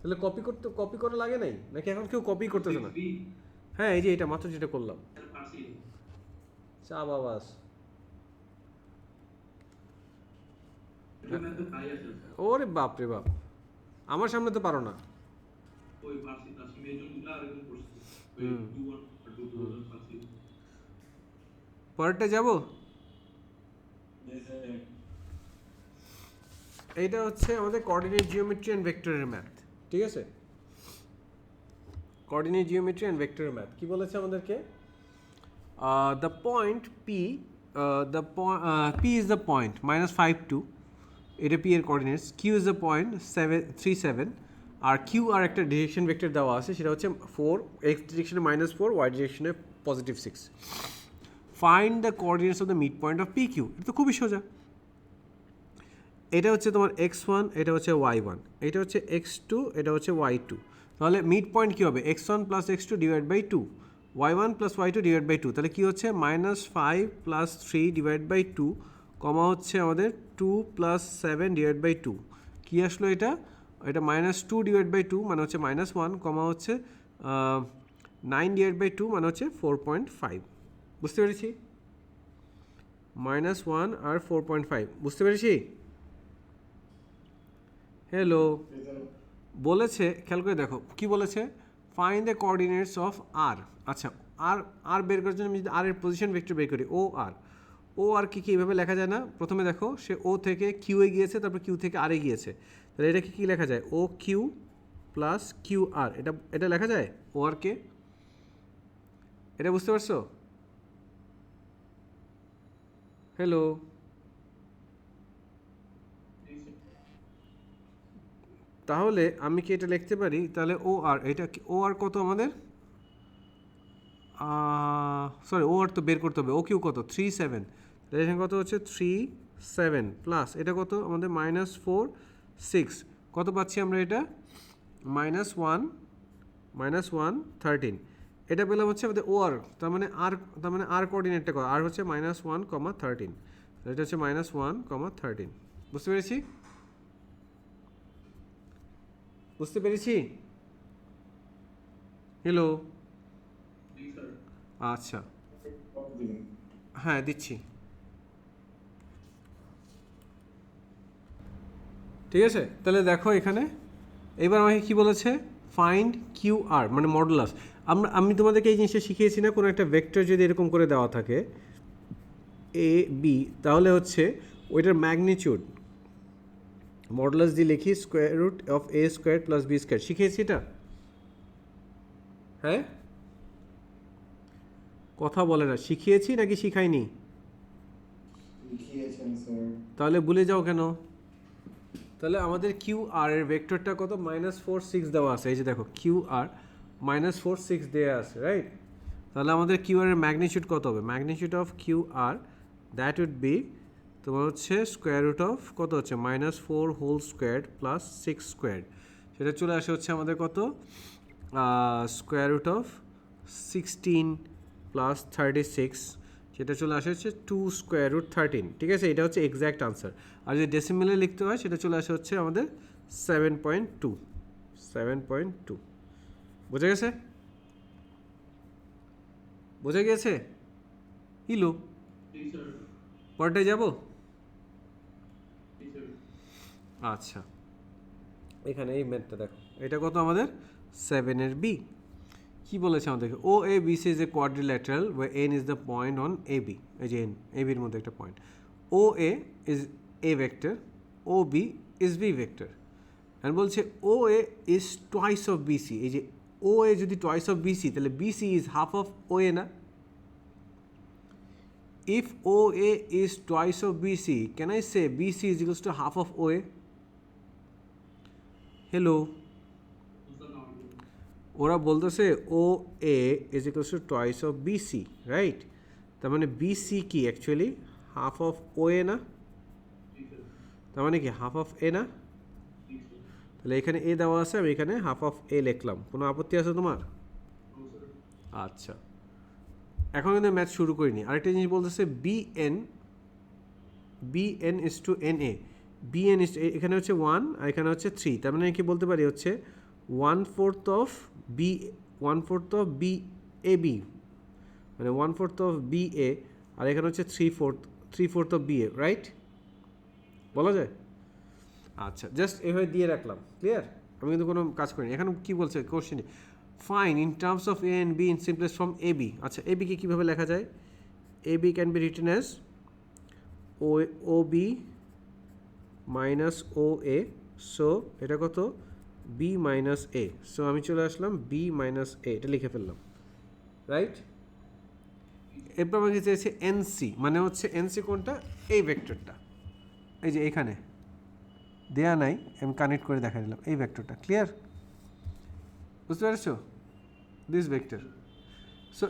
তাহলে কপি করা লাগে নাই নাকি এখন কেউ কপি করতেছে না? হ্যাঁ, এই যে এটা মাত্র যেটা করলাম, চা বাবাস, ওরে বাপ রে বাপ, আমার সামনে তো পারো না। পরেরটা যাব। এইটা হচ্ছে আমাদের কোঅর্ডিনেট জিওমেট্রি অ্যান্ড ভেক্টরের ম্যাথ, ঠিক আছে? কোঅর্ডিনেট জিওমেট্রি অ্যান্ড ভেক্টরের ম্যাথ কি বলেছে আমাদেরকে, the point P, P is the point -5 2, এটা পি এর coordinates, Q is the point 7 3 7, আর কিউ আর একটা ডিরেকশন ভেক্টর দেওয়া আছে, সেটা হচ্ছে 4, এক্স ডিরেকশনে -4, ওয়াই ডিরেকশনে +6। Find the coordinates of the mid point of P Q, এটা তো খুবই সোজা। এটা হচ্ছে তোমার x1, এটা হচ্ছে y1, এটা হচ্ছে x2, এটা হচ্ছে y2, তাহলে মিড পয়েন্ট কী হবে, x1 + x2 divide by 2, y1 + y2 divide by 2, তাহলে কী হচ্ছে -5 + 3 ডিভাইড বাই 2, কমা হচ্ছে আমাদের 2 + 7 ডিভাইড বাই 2, কী আসলো এটা, এটা -2 ডিভাইড বাই 2 মানে হচ্ছে -1, কমা হচ্ছে 9 ডিভাইড বাই 2 মানে হচ্ছে 4.5, বুঝতে পেরেছি? -1 আর 4.5, বুঝতে পেরেছি? হ্যালো, বলেছে, খেয়াল করে দেখো কি বলেছে, ফাইন্ড দ্য কোঅর্ডিনেটস অফ আর। আচ্ছা, আর বের করার জন্য আমি যদি আর এর পজিশন ভেক্টর বের করি, ও আর কি এইভাবে লেখা যায় না? প্রথমে দেখো সে ও থেকে কিউ এ গিয়েছে, তারপর কিউ থেকে আর এ গিয়েছে, তাহলে এটাকে কি লেখা যায়, O Q plus Q R, এটা লেখা যায় ও আর কে, এটা বুঝতে পারছো? হ্যালো, তাহলে আমি কি এটা লিখতে পারি, তাহলে ও আর, এটা ও আর কত আমাদের, সরি ও আর তো বের করতে হবে, ও কিউ কত 3 7, তাহলে এখানে কত হচ্ছে 3 7, প্লাস এটা কত আমাদের -4 6, কত পাচ্ছি আমরা এটা, -1 13, এটা পেলাম হচ্ছে আমাদের ও আর, তার মানে আর কোঅর্ডিনেটটা কত, আর হচ্ছে -1, 13, এটা হচ্ছে -1, 13, বুঝতে পেরেছি? বুঝতে পেরেছি? হ্যালো, আচ্ছা, হ্যাঁ দিচ্ছি, ঠিক আছে? তাহলে দেখো এখানে এবার আমাকে কি বলেছে, ফাইন্ড কিউ আর মানে মডুলাস। আমি তোমাদেরকে এই জিনিসটা শিখিয়েছি না, কোনো একটা ভেক্টর যদি এরকম করে দেওয়া থাকে এ বি, তাহলে হচ্ছে ওইটার ম্যাগনিটিউড মডুলাস দিয়ে লিখি √a² + b², শিখিয়েছি এটা? হ্যাঁ, কথা বলে না, শিখিয়েছি নাকি শিখাইনি? লিখিয়েছেন স্যার। তাহলে ভুলে যাও কেন? তাহলে আমাদের কিউ আর এর ভেক্টরটা কত -4 6 দেওয়া আছে, এই যে দেখো কিউ আর -4 6 দেওয়া আছে, রাইট? তাহলে আমাদের কিউ আর এর ম্যাগনিটিউড কত হবে? Magnitude of Q R that would be তোমার হচ্ছে স্কোয়ার রুট অফ কত হচ্ছে -4 হোল স্কোয়ার প্লাস 6 স্কোয়ার, সেটা চলে আসে হচ্ছে আমাদের কত স্কোয়ার রুট অফ 16 প্লাস 36, সেটা চলে আসে হচ্ছে 2 স্কোয়ার রুট 13, ঠিক আছে? এটা হচ্ছে এক্স্যাক্ট আনসার। আর যদি ডেসিমেলে লিখতে হয় সেটা চলে আসে হচ্ছে আমাদের 7.2। বোঝা গেছে? বোঝা গিয়েছে? ইলো জি স্যার। পরটায় যাব? জি স্যার। আচ্ছা, এখানে এই ম্যাথটা দেখো, এটা কত আমাদের 7 বি। কি বলেছে আমাদেরকে? O A B C is a quadrilateral where N is the point on A B, এই যে এন এ বির মধ্যে একটা point, O A is a vector, O B is b vector, and বলছে O A is twice of BC. এই যে O A যদি twice of BC, তাহলে BC is half of O A না? If O A is twice of BC, can I say BC is equals to half of O A? Hello, sir now. ওরা বলতেছে O A is equals to twice of BC, right? তার মানে BC কি actually half of O A না? জি sir. তার মানে কি হাফ অফ এ না? জি স্যার। তাহলে এখানে এ দেওয়া আছে, আমি এখানে হাফ অফ এ লিখলাম। কোনো আপত্তি আছে তোমার? No sir. আচ্ছা, এখন কিন্তু ম্যাথ শুরু করিনি। আরেকটা জিনিস বলতেছে B N is to N A, B N is, এখানে হচ্ছে 1 আর এখানে হচ্ছে 3, তার মানে কি বলতে পারি হচ্ছে 1/4 অফ বি এ বি, মানে 1/4 অফ বি এ, আর এখানে হচ্ছে 3/4 অফ বি এ, রাইট? বলা যায়? আচ্ছা, জাস্ট এভাবে দিয়ে রাখলাম, ক্লিয়ার? আমি কিন্তু কোনো কাজ করিনি। এখন কি বলছে কোশ্চেনে? Find in terms of A and B in simplest form A B. আচ্ছা, এ বিকে কীভাবে লেখা যায়? A B can be written as O B minus O A, so এটা কত বি মাইনাস এ, সো আমি চলে আসলাম বি মাইনাস এ, এটা লিখে ফেললাম, রাইট? এরপর আমাকে চেয়েছে এনসি, মানে হচ্ছে এনসি কোনটা? এই ভেক্টরটা, এই যে এখানে দেয়া নাই, আমি কানেক্ট করে দেখা দিলাম, এই ভেক্টরটা, ক্লিয়ার? বুঝতে পেরেছো? This vector. সো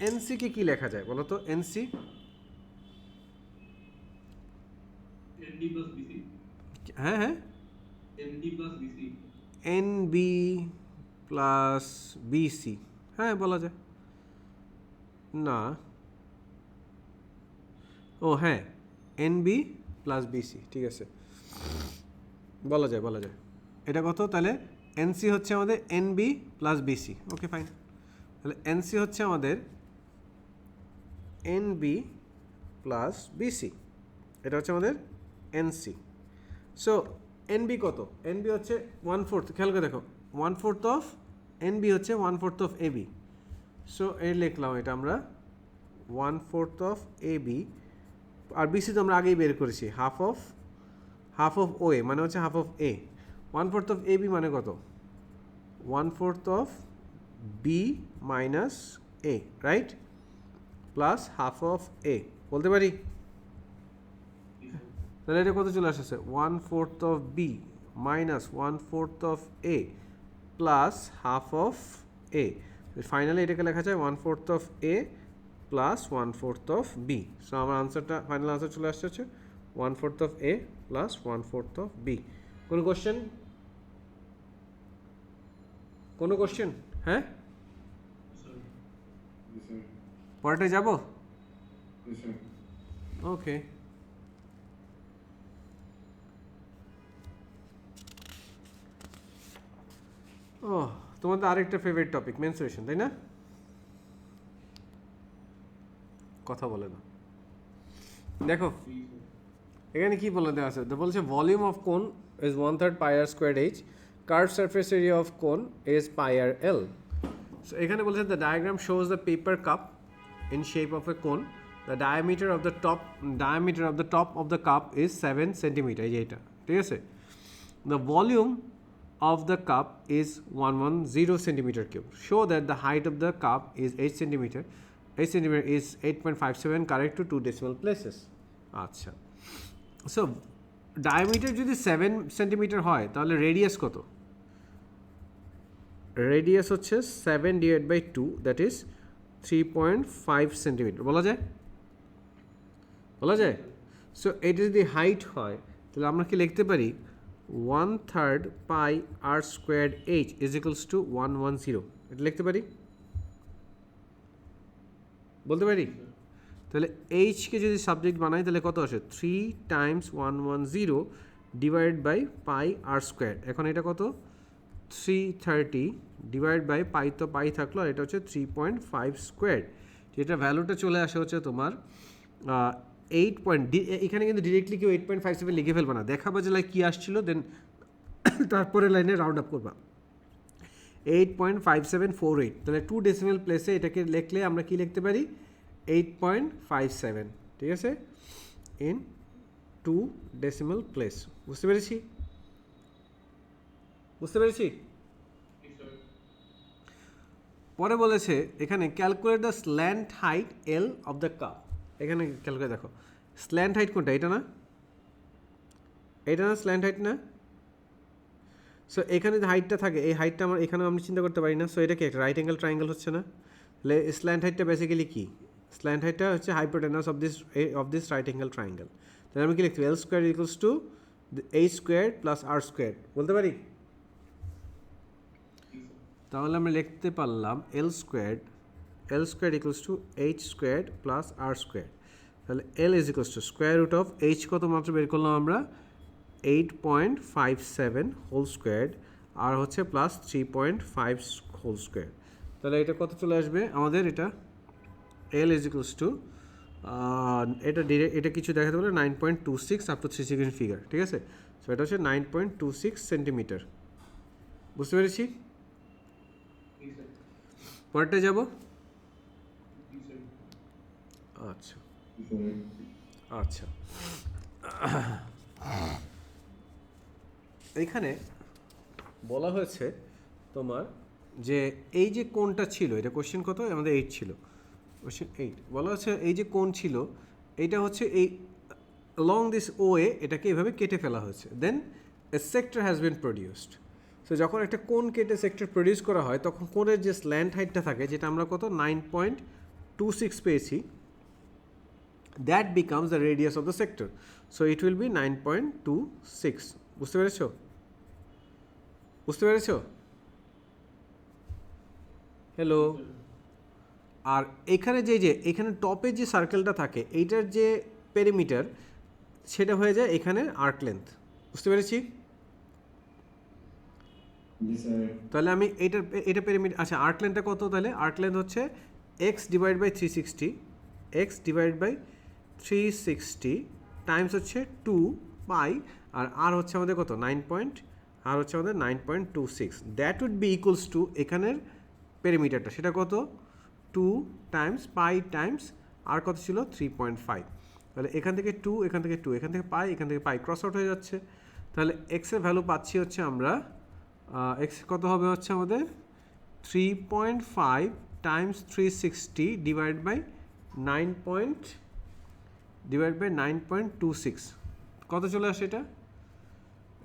এনসিকে কি লেখা যায় বলো তো? NC ND plus BC. হ্যাঁ হ্যাঁ, ND plus BC. N B plus BC, হ্যাঁ বলা যায়। না, ও হ্যাঁ, এন বি প্লাস বিসি, ঠিক আছে, বলা যায় বলা যায়। এটা কত তাহলে? এনসি হচ্ছে আমাদের N B plus BC, okay fine. তাহলে এনসি হচ্ছে আমাদের এন বি প্লাস বিসি, এটা হচ্ছে আমাদের এনসি। সো এনবি কত? এনবি হচ্ছে 1/4, খেয়াল করে দেখো, 1/4 অফ এনবি হচ্ছে 1/4 অফ এ বি, সো এই লিখলাম এটা আমরা 1/4 অফ এ বি, আর বিসি তো আমরা আগেই বের করেছি হাফ অফ ও এ, মানে হচ্ছে half of A. 1/4 of A B মানে কত? 1/4 of B minus A, right? Plus half of A, বলতে পারি? জি স্যার। তাহলে এটা কত চলে আসছে? 1/4 of B minus 1/4 of A plus half of A. Finally এটাকে লেখা যায় 1/4 of A plus 1/4 of B. So আমার আনসারটা, ফাইনাল আনসার চলে আসছে হচ্ছে 1/4 of A plus 1/4 of B. কোনো কোশ্চেন? কোনো কোশ্চেন? হ্যাঁ, স্যার। জি স্যার। পরেরটায় যাব? জি স্যার। ওকে, ও তোমাদের আরেকটা ফেভারিট টপিক মেনসুরেশন, তাই না? কথা বলে না, দেখো জি স্যার। এখানে কি বলে দেওয়া আছে? বলছে volume of cone is 1/3 pi R square H, curve surface area of cone is pi R L. So এখানে বলছে the diagram shows the paper cup in shape of a cone, the diameter of the top of the cup is 7 centimetre, এই যে এটা, ঠিক আছে? The volume of the cup is 110 centimeter cube. Show that the height of the cup is 8 centimeter. 8 centimeter is 8.57, correct to 2 decimal places. আচ্ছা, so diameter যদি 7 centimetre হয় তাহলে radius কত? রেডিয়াস হচ্ছে 7/2, দ্যাট ইজ 3.5 সেন্টিমিটার। বলা যায়? বলা যায়? সো এটা যদি হাইট হয় তাহলে আমরা কি লিখতে পারি 1/3 pi R squared H is equals to 110। এটা লিখতে পারি? বলতে পারি? তাহলে এইচকে যদি সাবজেক্ট বানাই তাহলে কত আসে? 3 times 110 divide by pi R square. এখন এটা কত? 330 ডিভাইড বাই পাই, তো পাই থাকলো, আর এটা হচ্ছে 3.5 স্কোয়ার। যেটা ভ্যালুটা চলে আসে হচ্ছে তোমার 8 পয়েন্ট। এখানে কিন্তু ডিরেক্টলি কেউ 8.57 লিখে ফেলবে না, দেখাবা যে লাইক কী আসছিল, দেন তারপরে লাইনে রাউন্ড আপ করবা। 8.5748। তাহলে 2 ডেসিমেল প্লেসে এটাকে লিখলে আমরা কি লিখতে পারি? 8.57। ঠিক আছে, ইন 2 ডেসিমেল প্লেস। বুঝতে পেরেছি? বুঝতে পেরেছি? পরে বলেছে এখানে calculate the slant height L of the cup. এখানে ক্যালকুলেট, দেখো স্ল্যান্ট হাইট কোনটা? এটা না? এটা না স্ল্যান্ট হাইট না? সো এখানে যে হাইটটা থাকে, এই হাইটটা আমরা এখানে আমরা চিন্তা করতে পারি না। সো এটা কি একটা রাইট অ্যাঙ্গেল ট্রায়াঙ্গেল হচ্ছে না? তাহলে স্ল্যান্ট হাইটটা বেসিক্যালি কি? স্ল্যান্ট হাইটটা হচ্ছে hypotenuse of this right angle triangle. তাহলে আমি কি লিখতে পারি? L square equals to H square plus R square. বলতে পারি? তাহলে আমরা লিখতে পারলাম L square equals to H square plus R square. তাহলে L is equals to square root of H কত মাত্র বের করলাম আমরা? 8.57 হোল স্কোয়ার, আর হচ্ছে প্লাস 3.5 হোল স্কোয়ার। তাহলে এটা কত চলে আসবে আমাদের? এটা এল ইজ ইকুয়ালস টু এটা কিছু দেখাতে বলে 9.26 আপ টু 3 সেকেন্ড ফিগার। ঠিক আছে, সো এটা হচ্ছে 9.26 সেন্টিমিটার। বুঝতে পেরেছি? পরেরটা যাব। আচ্ছা আচ্ছা, এখানে বলা হয়েছে তোমার যে এই যে কোণটা ছিল, এটা কোশ্চেন কত আমাদের? 8 ছিল, কোশ্চেন 8। বলা হচ্ছে এই যে কোণ ছিল, এইটা হচ্ছে এই along this OA এটাকে এভাবে কেটে ফেলা হয়েছে, then a sector has been produced. So যখন একটা কোণ কেটে সেক্টর প্রডিউস করা হয় তখন কোণের যে স্ল্যান্ট হাইটটা থাকে, যেটা আমরা কত 9.26 পেয়েছি, that becomes the radius of the sector. So it will be 9.26। বুঝতে পেরেছ? বুঝতে পেরেছ? হ্যালো? আর এখানে এখানে টপে যে সার্কেলটা থাকে, এইটার যে পেরিমিটার, সেটা হয়ে যায় এখানে আর্ক লেন্থ। বুঝতে পেরেছি? তাহলে আমি এটা পেরিমিটার। আচ্ছা, আর্ক লেন্থটা কত? তাহলে আর্ক লেন্থ হচ্ছে x divide by 360, x divide by 360 times হচ্ছে 2 পাই, আর হচ্ছে আমাদের কত? 9.26। That would be equals to এখানের পেরিমিটারটা, সেটা কত? 2 টাইমস পাই টাইমস আর কত ছিল? 3.5। তাহলে এখান থেকে 2, এখান থেকে 2, এখান থেকে পাই ক্রস আউট হয়ে যাচ্ছে। তাহলে এক্সের ভ্যালু পাচ্ছি হচ্ছে আমরা, এক্স কত হবে হচ্ছে আমাদের? 3.5 টাইমস 360 ডিভাইড বাই 9.26। কত চলে আসে এটা?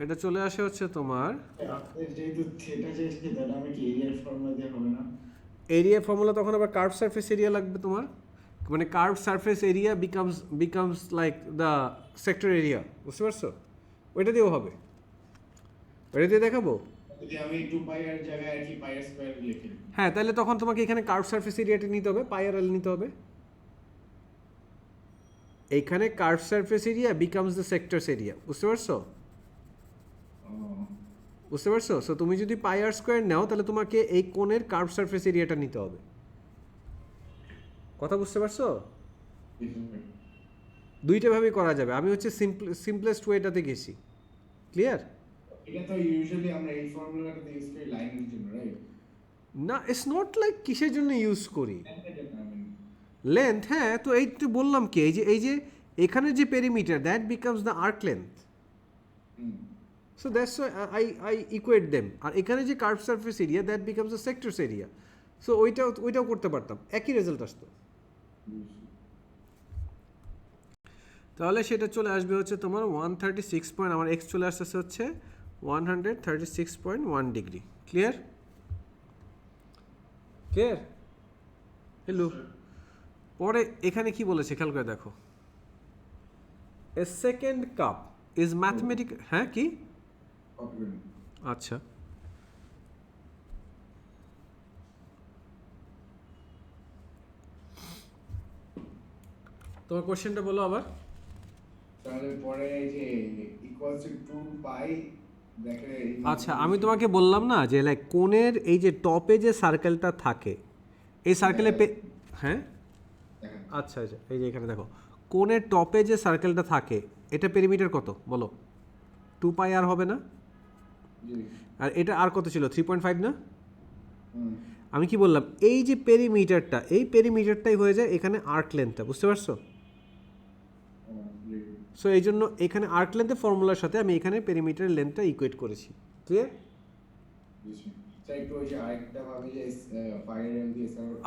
এটা চলে আসে হচ্ছে তোমার, যেহেতু থিটা চেয়েছি তাহলে আমি কি এরিয়ার ফর্মুলা দিয়ে হবে না? এরিয়া ফর্মুলা তখন আবার কার্ভ সারফেস এরিয়া লাগবে তোমার, মানে curve surface area becomes like the sector area. বুঝতে পারছো? ওইটা দিয়েও হবে, ওইটা দিয়ে দেখাবো। যদি আমি 2 পাই এর জায়গায় আর কি পাই আর স্কয়ার লিখি, হ্যাঁ, তাহলে তখন তোমাকে এখানে কার্ভ সারফেস এরিয়াটা নিতে হবে, পাই আর এল নিতে হবে। এইখানে curve surface area becomes the sectors area. বুঝতে পারছো? বুঝতে পারছো? সো তুমি যদি পাই আর স্কোয়ার নাও তাহলে তোমাকে এই কোণের কার্ভ সারফেস এরিয়াটা নিতে হবে। কথা বুঝতে পারছো? দুইটা ভাবেই করা যাবে, আমি হচ্ছে সিম্পলেস্ট ওয়েটাতে গেছি। ক্লিয়ার? এটা তো ইউজুয়ালি আমরা এই ফর্মুলাটাতে ইউজ করি লাইনের জন্য, রাইট? না, ইটস নট লাইক কিসের জন্য ইউজ করি লেন্থ। হ্যাঁ, তো এই তো বললাম কি, এই যে এখানে যে perimeter, that becomes the arc length. So that's I equate them. আর এখানে যে curve surface area, that becomes the sectors area. So ওইটাও করতে পারতাম, একই রেজাল্ট আসতো। তাহলে সেটা চলে আসবে হচ্ছে তোমার 136 পয়েন্ট, আমার এক্স চলে আসতেছে হচ্ছে 136.1 ডিগ্রি। ক্লিয়ার? ক্লিয়ার? হ্যালো। পরে এখানে কি বলেছে খেয়াল করে দেখো, এ সেকেন্ড কাপ ইজ ম্যাথমেটিক, হ্যাঁ কি আচ্ছা তোমার কোশ্চেনটা বলো আবার। তাহলে পরে এই যে ইকুয়ালস টু 2 পাই দেখে আচ্ছা আমি তোমাকে বললাম না যে লাইক কোণের এই যে টপে যে সার্কেলটা থাকে, এই সার্কেলে হ্যাঁ আচ্ছা আচ্ছা এই যে এখানে দেখো কোণের টপে যে সার্কেলটা থাকে, এটা পেরিমিটার কত বলো? 2 পাই আর হবে না? আর এটা আর কত ছিল? 3.5 না? আমি কি বললাম, এই যে পেরিমিটারটা, এই পেরিমিটারটাই হয়ে যায় এখানে আর্ক লেন্থটা, বুঝতে পারছো? সো এই জন্য এখানে আর্ক লেন্থের ফর্মুলার সাথে আমি এখানে পেরিমিটারের লেন্থটা ইকুয়েট করেছি। ক্লিয়ার?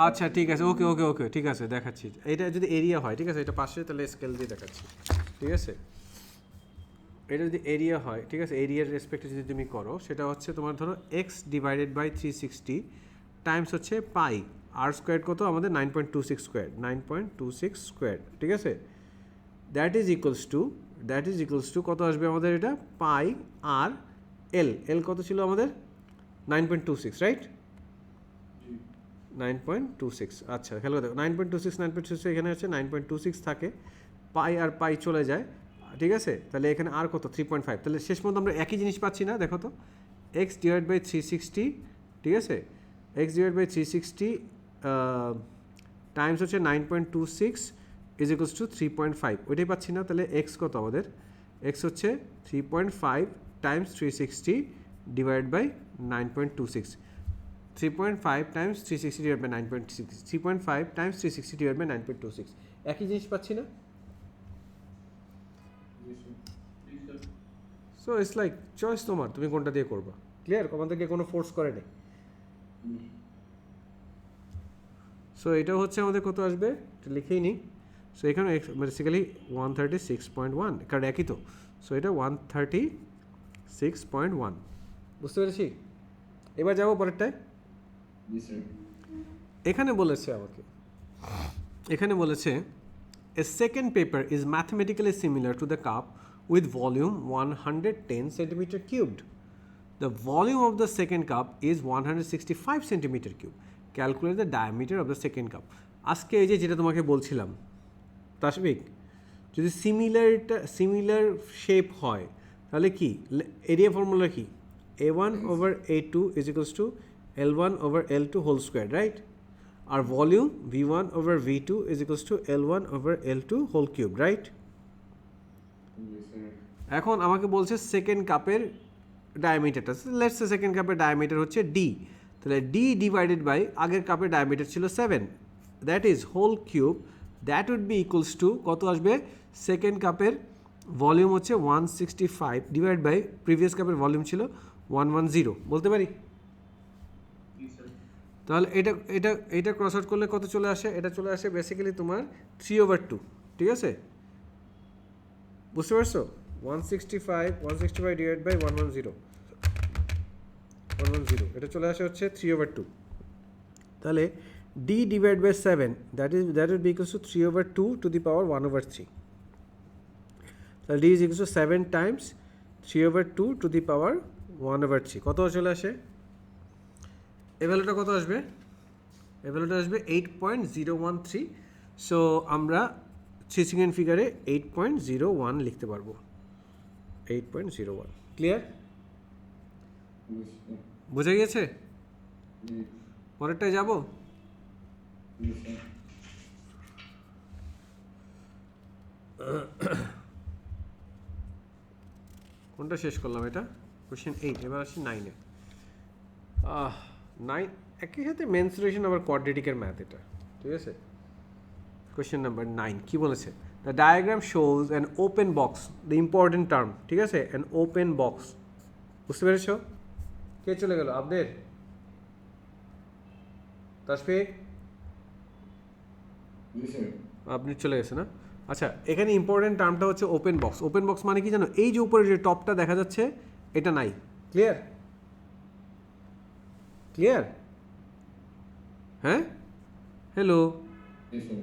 আচ্ছা ঠিক আছে, ওকে ওকে ওকে ঠিক আছে দেখাচ্ছি। এটা যদি এরিয়া হয়, ঠিক আছে, এটা পাশে তাহলে স্কেল দিয়ে দেখাচ্ছি, ঠিক আছে? এটা যদি এরিয়া হয়, ঠিক আছে, এরিয়ার রেসপেক্টে যদি তুমি করো, সেটা হচ্ছে তোমার ধরো এক্স ডিভাইডেড বাই 360 টাইমস হচ্ছে পাই, আর স্কোয়ার কত আমাদের 9.26 স্কোয়ার, 9.26 স্কোয়ার, ঠিক আছে? দ্যাট ইজ ইকুয়ালস টু কত আসবে আমাদের? এটা পাই আর এল কত ছিল আমাদের? 9.26, রাইট? 9.26। আচ্ছা খেলো দেখো, 9.26 এখানে হচ্ছে 9.26 থাকে, পাই আর পাই চলে যায়, ঠিক আছে? তাহলে এখানে আর কত? 3.5। তাহলে শেষ পর্যন্ত আমরা একই জিনিস পাচ্ছি না, দেখো তো, এক্স ডিভাইড বাই 360, ঠিক আছে, এক্স ডিভাইড বাই 360 টাইমস হচ্ছে 9.26 ইজ ইকুয়ালস টু 3.5, ওইটাই পাচ্ছি না। তাহলে এক্স কত আমাদের? এক্স হচ্ছে 3.5 times 360 divide by 9.26, 3.5 times 360 divide by 9.6, 3.5 times 360 divide by 9.26, একই জিনিস পাচ্ছি না? সো ইটস লাইক চয়েস তোমার, তুমি কোনটা দিয়ে করবা। ক্লিয়ার? তোমাদেরকে কোনো ফোর্স করে নেই। সো এটা হচ্ছে আমাদের কত আসবে, এটা লিখেই নিই। সো এখানে বেসিক্যালি 136.1, কারণ একই তো। সো এটা 136.1, বুঝতে পেরেছি? এবার যাবো পরেরটায়। এখানে বলেছে আমাকে, এখানে বলেছে a second paper is mathematically similar to the cup with volume 110 centimeter cubed. The volume of the second cup is 165 centimeter cube. Calculate the diameter of the second cup. আজকে এই যে যেটা তোমাকে বলছিলাম তাসবিক, যদি সিমিলার শেপ হয় তাহলে কি এরিয়া ফর্মুলা কি? A1/A2 is equals to L1/L2 whole square, right? আর volume V1/V2 is equals to L1/L2 whole cube, right? এখন আমাকে বলছে সেকেন্ড কাপের ডায়ামিটারটা, লেটস সে সেকেন্ড কাপের ডায়ামিটার হচ্ছে ডি, তাহলে ডি ডিভাইডেড বাই আগের কাপের ডায়ামিটার ছিল 7, that is whole cube, that would be equals to কত আসবে? সেকেন্ড কাপের ভলিউম হচ্ছে 165 ডিভাইড বাই প্রিভিয়াস কাপের ভলিউম ছিল 110, বলতে পারি? তাহলে এটা ক্রস আউট করলে কত চলে আসে? এটা চলে আসে বেসিক্যালি তোমার 3/2, ঠিক আছে? বুঝতে পারছো? 165 ডিভাইড বাই 110, এটা চলে আসে হচ্ছে 3/2। তাহলে D divide by 7, that will be equals to 3/2 to the power 1/3। তাহলে D is equals to 7 times 3/2 to the power 1/3, কত চলে আসে? এই ভ্যালুটা কত আসবে? এই ভ্যালুটা আসবে 8.013। সো আমরা 3 সেকেন্ড ফিগারে 8.01 লিখতে পারবো, 8.01। ক্লিয়ার? বুঝে গিয়েছে? পরেরটায় যাব। কোনটা শেষ করলাম? এটা কোশ্চেন 8, এবার আসি 9-এ। 9 একই সাথে মেনসুরেশন আবার কোয়াড্রেটিকের ম্যাথ, এটা ঠিক আছে। কোয়েশ্চেন নাম্বার 9 কি বলেছে? The diagram shows an open box, the important term, ঠিক আছে, অ্যান ওপেন বক্স। বুঝতে পেরেছ? কে চলে গেল? আবদের, তাসফিক, আপনি চলে গেছে না? আচ্ছা, এখানে ইম্পর্টেন্ট টার্মটা হচ্ছে ওপেন বক্স। ওপেন বক্স মানে কি জানো? এই যে উপরে যে টপটা দেখা যাচ্ছে এটা নাই। ক্লিয়ার? ক্লিয়ার? হ্যাঁ, হ্যালো, Yes, sir.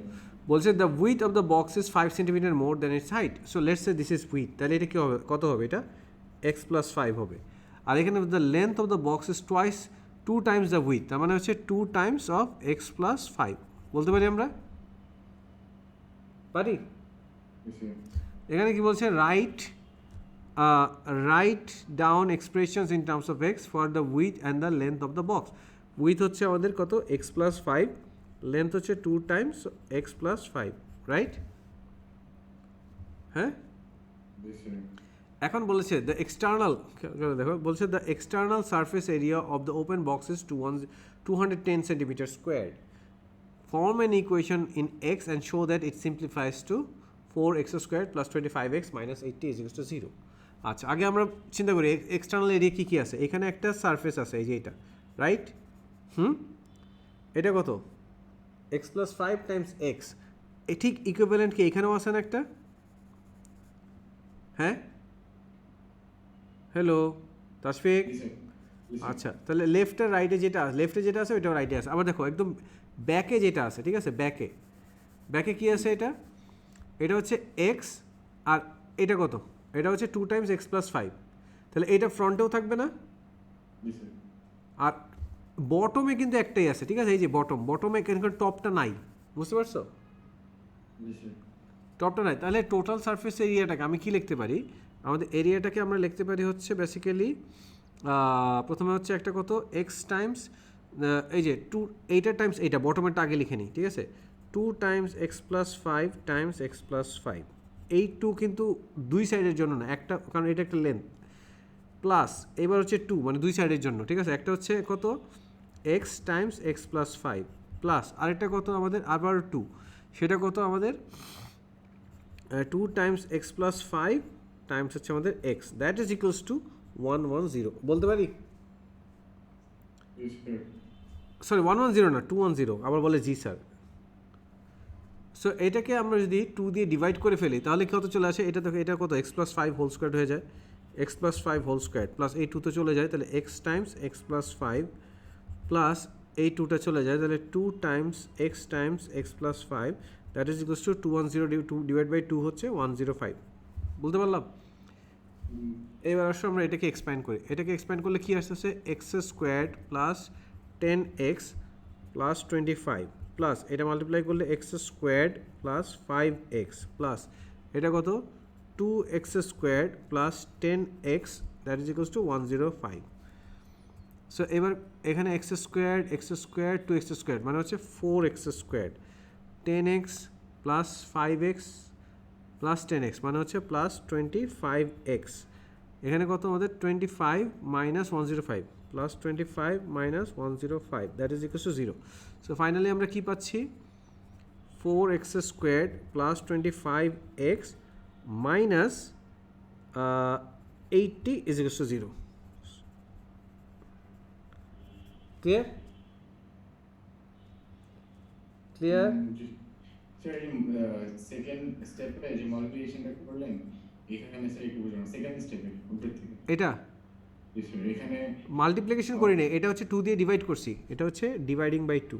বলছে the with of the box is 5 centimetre more than it's height. So let's say this is with, তাহলে এটা কি হবে, কত হবে? এটা এক্স প্লাস 5 হবে। আর এখানে the length of the box is twice 2 Times the with, তার মানে হচ্ছে 2 টাইমস অফ এক্স প্লাস 5। বলতে পারি আমরা? পারি? Yes, sir. এখানে কি বলছে? Write down expressions in terms of x for the with and the length of the box. With হচ্ছে আমাদের কত? এক্স প্লাস 5, লেন্থ হচ্ছে 2 টাইমস এক্স প্লাস 5, রাইট? হ্যাঁ, Yes, sir. এখন বলেছে দ্য এক্সটার্নাল, দেখো বলছে the external surface area of the open box is 210 centimetre square. Form an equation in x and show that it simplifies to 4x squared plus 25x minus 80 is equal to 0. আচ্ছা, আগে আমরা চিন্তা করি external area কী কী আছে। এখানে একটা surface আছে, এই যে এটা, রাইট? এটা কত? X plus 5 times X. এ ঠিক ইকুইভ্যালেন্ট কি এখানেও আছে না একটা? হ্যাঁ, hello Tashfiq. Yes, sir. Yes, sir. আচ্ছা, তাহলে লেফটের রাইটে যেটা আছে ওইটাও রাইটে আছে। আবার দেখো একদম ব্যাকে যেটা আছে, ঠিক আছে, ব্যাকে কি আছে? এটা হচ্ছে এক্স, আর এটা কত? এটা হচ্ছে 2 টাইমস এক্স প্লাস 5, তাহলে এটা ফ্রন্টেও থাকবে না? Yes, sir. আর বটমে কিন্তু একটাই আছে, ঠিক আছে, এই যে বটমে এখানকার টপটা নাই, বুঝতে পারছো? Yes, sir. টপটা নাই, তাহলে টোটাল সারফেস এরিয়াটাকে আমি কি লিখতে পারি? আমাদের এরিয়াটাকে আমরা লিখতে পারি হচ্ছে বেসিক্যালি প্রথমে হচ্ছে একটা কত এক্স টাইমস এই যে 2, এইটা টাইমস এইটা, বটমেরটা আগে লিখে নিই, ঠিক আছে, 2 times x plus 5 times x plus 5। এই 2 কিন্তু দুই সাইডের জন্য না, একটা, কারণ এটা একটা লেন্থ, প্লাস এবার হচ্ছে 2 মানে দুই সাইডের জন্য, ঠিক আছে। একটা হচ্ছে কত x times x plus 5 plus আরেকটা কত আমাদের আবার 2, সেটা কত আমাদের 2 টাইমস এক্স প্লাস 5 টাইমস হচ্ছে আমাদের x, that is equals to 110। বলতে পারি? Yes, sir. সরি 110 না, 210। আবার বলে জি স্যার। সো এটাকে আমরা যদি 2 দিয়ে ডিভাইড করে ফেলি তাহলে কত চলে আসে? এটা দেখো, এটা কত এক্স প্লাস 5 হোল স্কোয়ার হয়ে যায়, x plus 5 whole square plus এই 2 তো চলে যায়, তাহলে x times x plus 5 plus এই 2টা চলে যায়, তাহলে 2 times x plus 5 that is equals to 210 divide by 2 হচ্ছে 105। বলতে পারলাম? এবার আসলে আমরা এটাকে এক্সপ্যান্ড করি। এটাকে এক্সপ্যান্ড করলে কী আসতেছে? X squared plus 10x plus 25 plus এটা মাল্টিপ্লাই করলে x squared plus 5x plus এটা কত 2x squared plus 10x that is equals two 105। So এবার এখানে এক্স স্কোয়ার্ড 2x স্কোয়ার্ড মানে হচ্ছে 4x squared, 10x plus 5x plus 10x মানে হচ্ছে প্লাস 25x। এখানে কত আমাদের 25 minus 105 plus 25 minus 105 that is equals to 0। So finally আমরা কি পাচ্ছি? 4x squared plus 25x minus 80 is equals to 0। Clear? Clear? Sir second স্টেপে যে মাল্টিপ্লিকেশনটা করলেন এখানে স্যার একটু বুঝলাম সেকেন্ড স্টেপে উপর থেকে এটা জি স্যার এখানে মাল্টিপ্লিকেশন করি না, এটা হচ্ছে 2 দিয়ে ডিভাইড করছি, এটা হচ্ছে ডিভাইডিং বাই 2।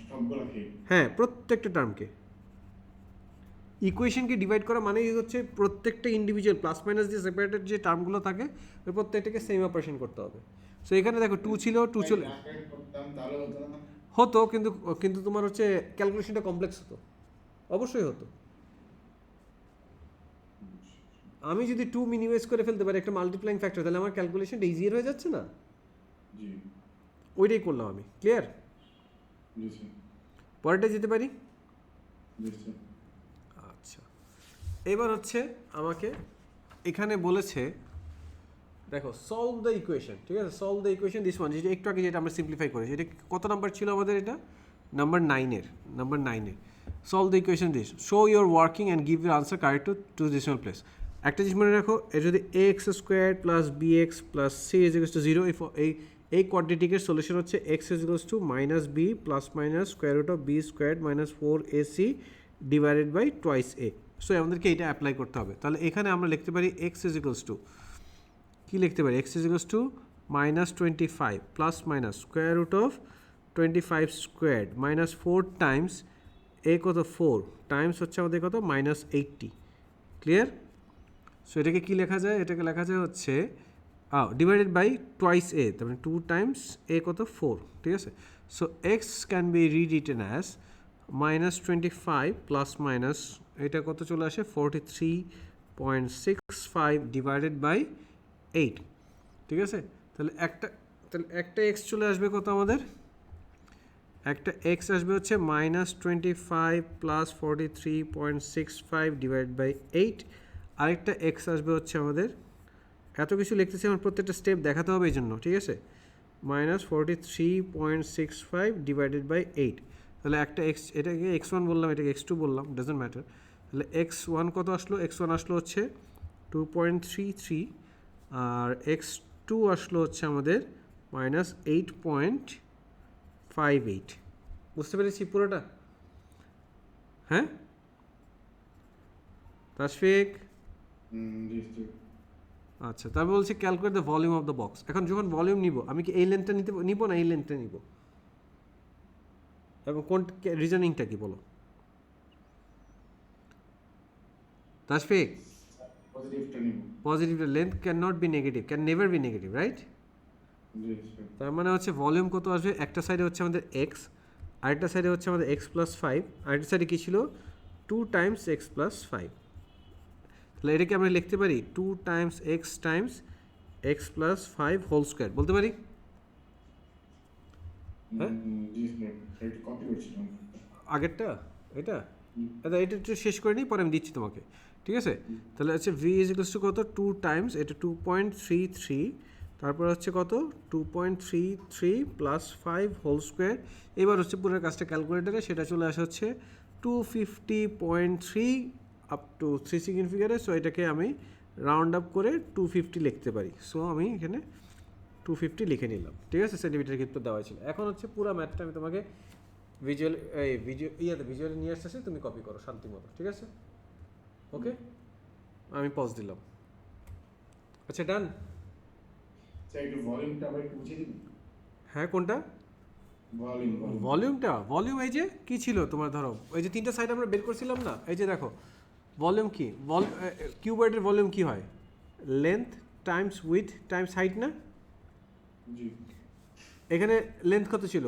সবগুলোকে হ্যাঁ, প্রত্যেকটা টার্মকে ইকুয়েশনকে ডিভাইড করা মানেই হচ্ছে প্রত্যেকটা ইন্ডিভিজুয়াল প্লাস মাইনাস দিয়ে সেপারেটেড যে টার্মগুলো থাকে ওই প্রত্যেকটাকে সেম অপারেশন করতে হবে। সো এখানে দেখো 2 ছিল, 2 চলে করতাম তাহলে হতো না? হতো, কিন্তু তোমার হচ্ছে ক্যালকুলেশনটা কমপ্লেক্স হতো, অবশ্যই হতো। আমি যদি 2 মিনিমাইজ করে ফেলতে পারি একটা মাল্টিপ্লাইং ফ্যাক্টর, তাহলে আমার ক্যালকুলেশনটা ইজিয়ার হয়ে যাচ্ছে না? জি ওইটাই করলাম আমি। ক্লিয়ার? জি স্যার পরেরটা যেতে পারি? জি স্যার আচ্ছা, এবার হচ্ছে আমাকে এখানে বলেছে দেখো সলভ দ্য ইকুয়েশন, ঠিক আছে, solve the equation this one, যেটা একটু আগে যেটা আমরা সিম্পলিফাই করেছি, এটা কত নাম্বার ছিল আমাদের? এটা number 9 solve the equation this, show your working and give your answer correct to decimal place. একটা জিনিস মনে রাখো, এটা যদি x square plus b x plus c is equals to 0, এই কোয়াড্রেটিকের সলিউশন হচ্ছে x is equals to minus b plus minus square root of b square minus 4ac divided by twice a. So আমাদেরকে এটা অ্যাপ্লাই করতে হবে। তাহলে এখানে আমরা লিখতে পারি এক্স ইজ ইকুয়ালস টু, কী লিখতে পারি, X is equals to -25 plus minus square root of 25 squared minus 4 times A কত 4 টাইমস হচ্ছে আমাদের কত -80। ক্লিয়ার? সো এটাকে কী লেখা যায়, এটাকে লেখা যায় হচ্ছে ডিভাইডেড বাই টোয়াইস এ, তার মানে 2 টাইমস এ কত 4, ঠিক আছে। So x can be রিরিটেন as -25 plus minus এটা কত চলে আসে 43.65 ডিভাইডেড বাই 8, ঠিক আছে। তাহলে একটা এক্স চলে আসবে কত আমাদের, একটা এক্স আসবে হচ্ছে -25 প্লাস 43.65 ডিভাইড বাই 8, আরেকটা এক্স আসবে হচ্ছে আমাদের, এত কিছু লিখতেছি আমার প্রত্যেকটা স্টেপ দেখাতে হবে এই জন্য, ঠিক আছে, -43.65 ডিভাইডেড বাই 8। তাহলে একটা এক্স, এটাকে x1 বললাম, এটাকে x2 বললাম, ডাজন্ট ম্যাটার। তাহলে x1 কত আসলো, x1 আসলো হচ্ছে 2.33 আর x2 আসলো হচ্ছে আমাদের -8.58। বুঝতে পেরেছি পুরোটা? হ্যাঁ তাশফিক? আচ্ছা, তারপর বলছি calculate the volume of the box. এখন যখন ভলিউম নিব, আমি কি এই লেন্থটা নিব না এই লেন্থটা নিব, এবং কোন রিজনিংটা কি বলো তাশফিক? পজিটিভটা, length can not be negative, can never be negative, right? তার মানে হচ্ছে ভলিউম কত আসবে, একটা সাইডে হচ্ছে আমাদের এক্স, আরেকটা সাইডে হচ্ছে আমাদের এক্স প্লাস 5, আরেকটা সাইডে কী ছিল 2 টাইমস এক্স প্লাস 5। তাহলে এটাকে আমরা লিখতে পারি 2 times x plus 5 whole square বলতে পারি। হ্যাঁ আগেরটা এটা, এটা একটু শেষ করে নিই, পরে আমি দিচ্ছি তোমাকে, ঠিক আছে। তাহলে হচ্ছে ভি ইজ ইকুয়ালস টু কত 2 টাইমস এটা 2.33, তারপর হচ্ছে কত 2.33 প্লাস 5 হোল স্কোয়ার। এবার হচ্ছে পুরো কাজটা ক্যালকুলেটারে সেটা চলে আসে হচ্ছে 250.3 আপ টু 3 সেকেন্ড ফিগারে। সো এটাকে আমি রাউন্ড আপ করে 250 লিখতে পারি। সো আমি এখানে 250 লিখে নিলাম, ঠিক আছে, সেন্টিমিটার কিন্তু দেওয়া ছিল। এখন হচ্ছে পুরো ম্যাথটা আমি তোমাকে ভিজুয়ালি নিয়ে আসতেছি, তুমি কপি করো শান্তি মতো, ঠিক আছে। ওকে, আমি পজ দিলাম। আচ্ছা ডান। হ্যাঁ কোনটা ভলিউমটা? ভলিউম এই যে কী ছিল তোমার, ধরো ওই যে 3টা সাইড আমরা বের করছিলাম না, এই যে দেখো ভলিউম কি, কিউবয়েডের ভলিউম কি হয়, length Times with Times height না? এখানে লেন্থ কত ছিল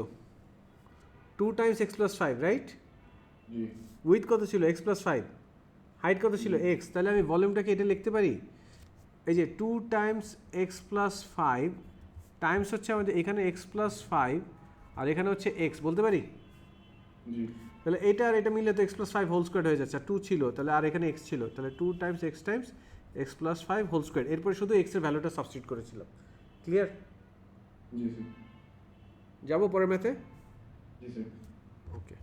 2 times x plus 5, right? With কত ছিল এক্স প্লাস 5, হাইট কত ছিল এক্স। তাহলে আমি ভলিউমটাকে এটা লিখতে পারি, এই যে 2 টাইমস এক্স প্লাস 5 টাইমস হচ্ছে আমাদের এখানে এক্স প্লাস 5 আর এখানে হচ্ছে এক্স বলতে পারি। তাহলে এটা আর এটা মিলে তো এক্স প্লাস 5 হোল স্কোয়ার হয়ে যাচ্ছে, আর 2 ছিল তাহলে, আর এখানে এক্স ছিল, তাহলে 2 times x plus 5 whole square. এরপরে শুধু এক্সের ভ্যালুটা সাবস্টিটিউট করেছিলাম। ক্লিয়ার? যাবো পরের ম্যাথে। ওকে,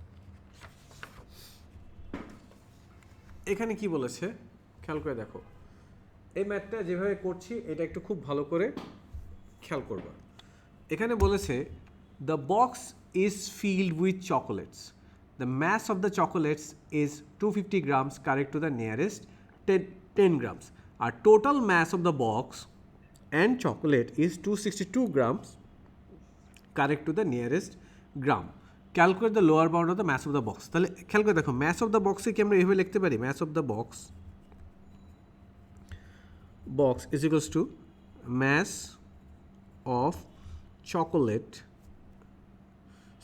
এখানে কি বলেছে খেয়াল করে দেখো, এই ম্যাথটা যেভাবে করছি এটা একটু খুব ভালো করে খেয়াল করবা। এখানে বলেছে the box is filled with chocolates, the mass of the chocolates is 250 grams correct to the nearest 10 grams, আর total mass of the box and chocolate is 262 grams correct to the nearest gram. Calculate the lower bound of the mass of the box. তাহলে খেয়াল করে দেখো, mass of the বক্সে কি আমরা এভাবে লিখতে পারি, mass of the box is equals to mass of chocolate,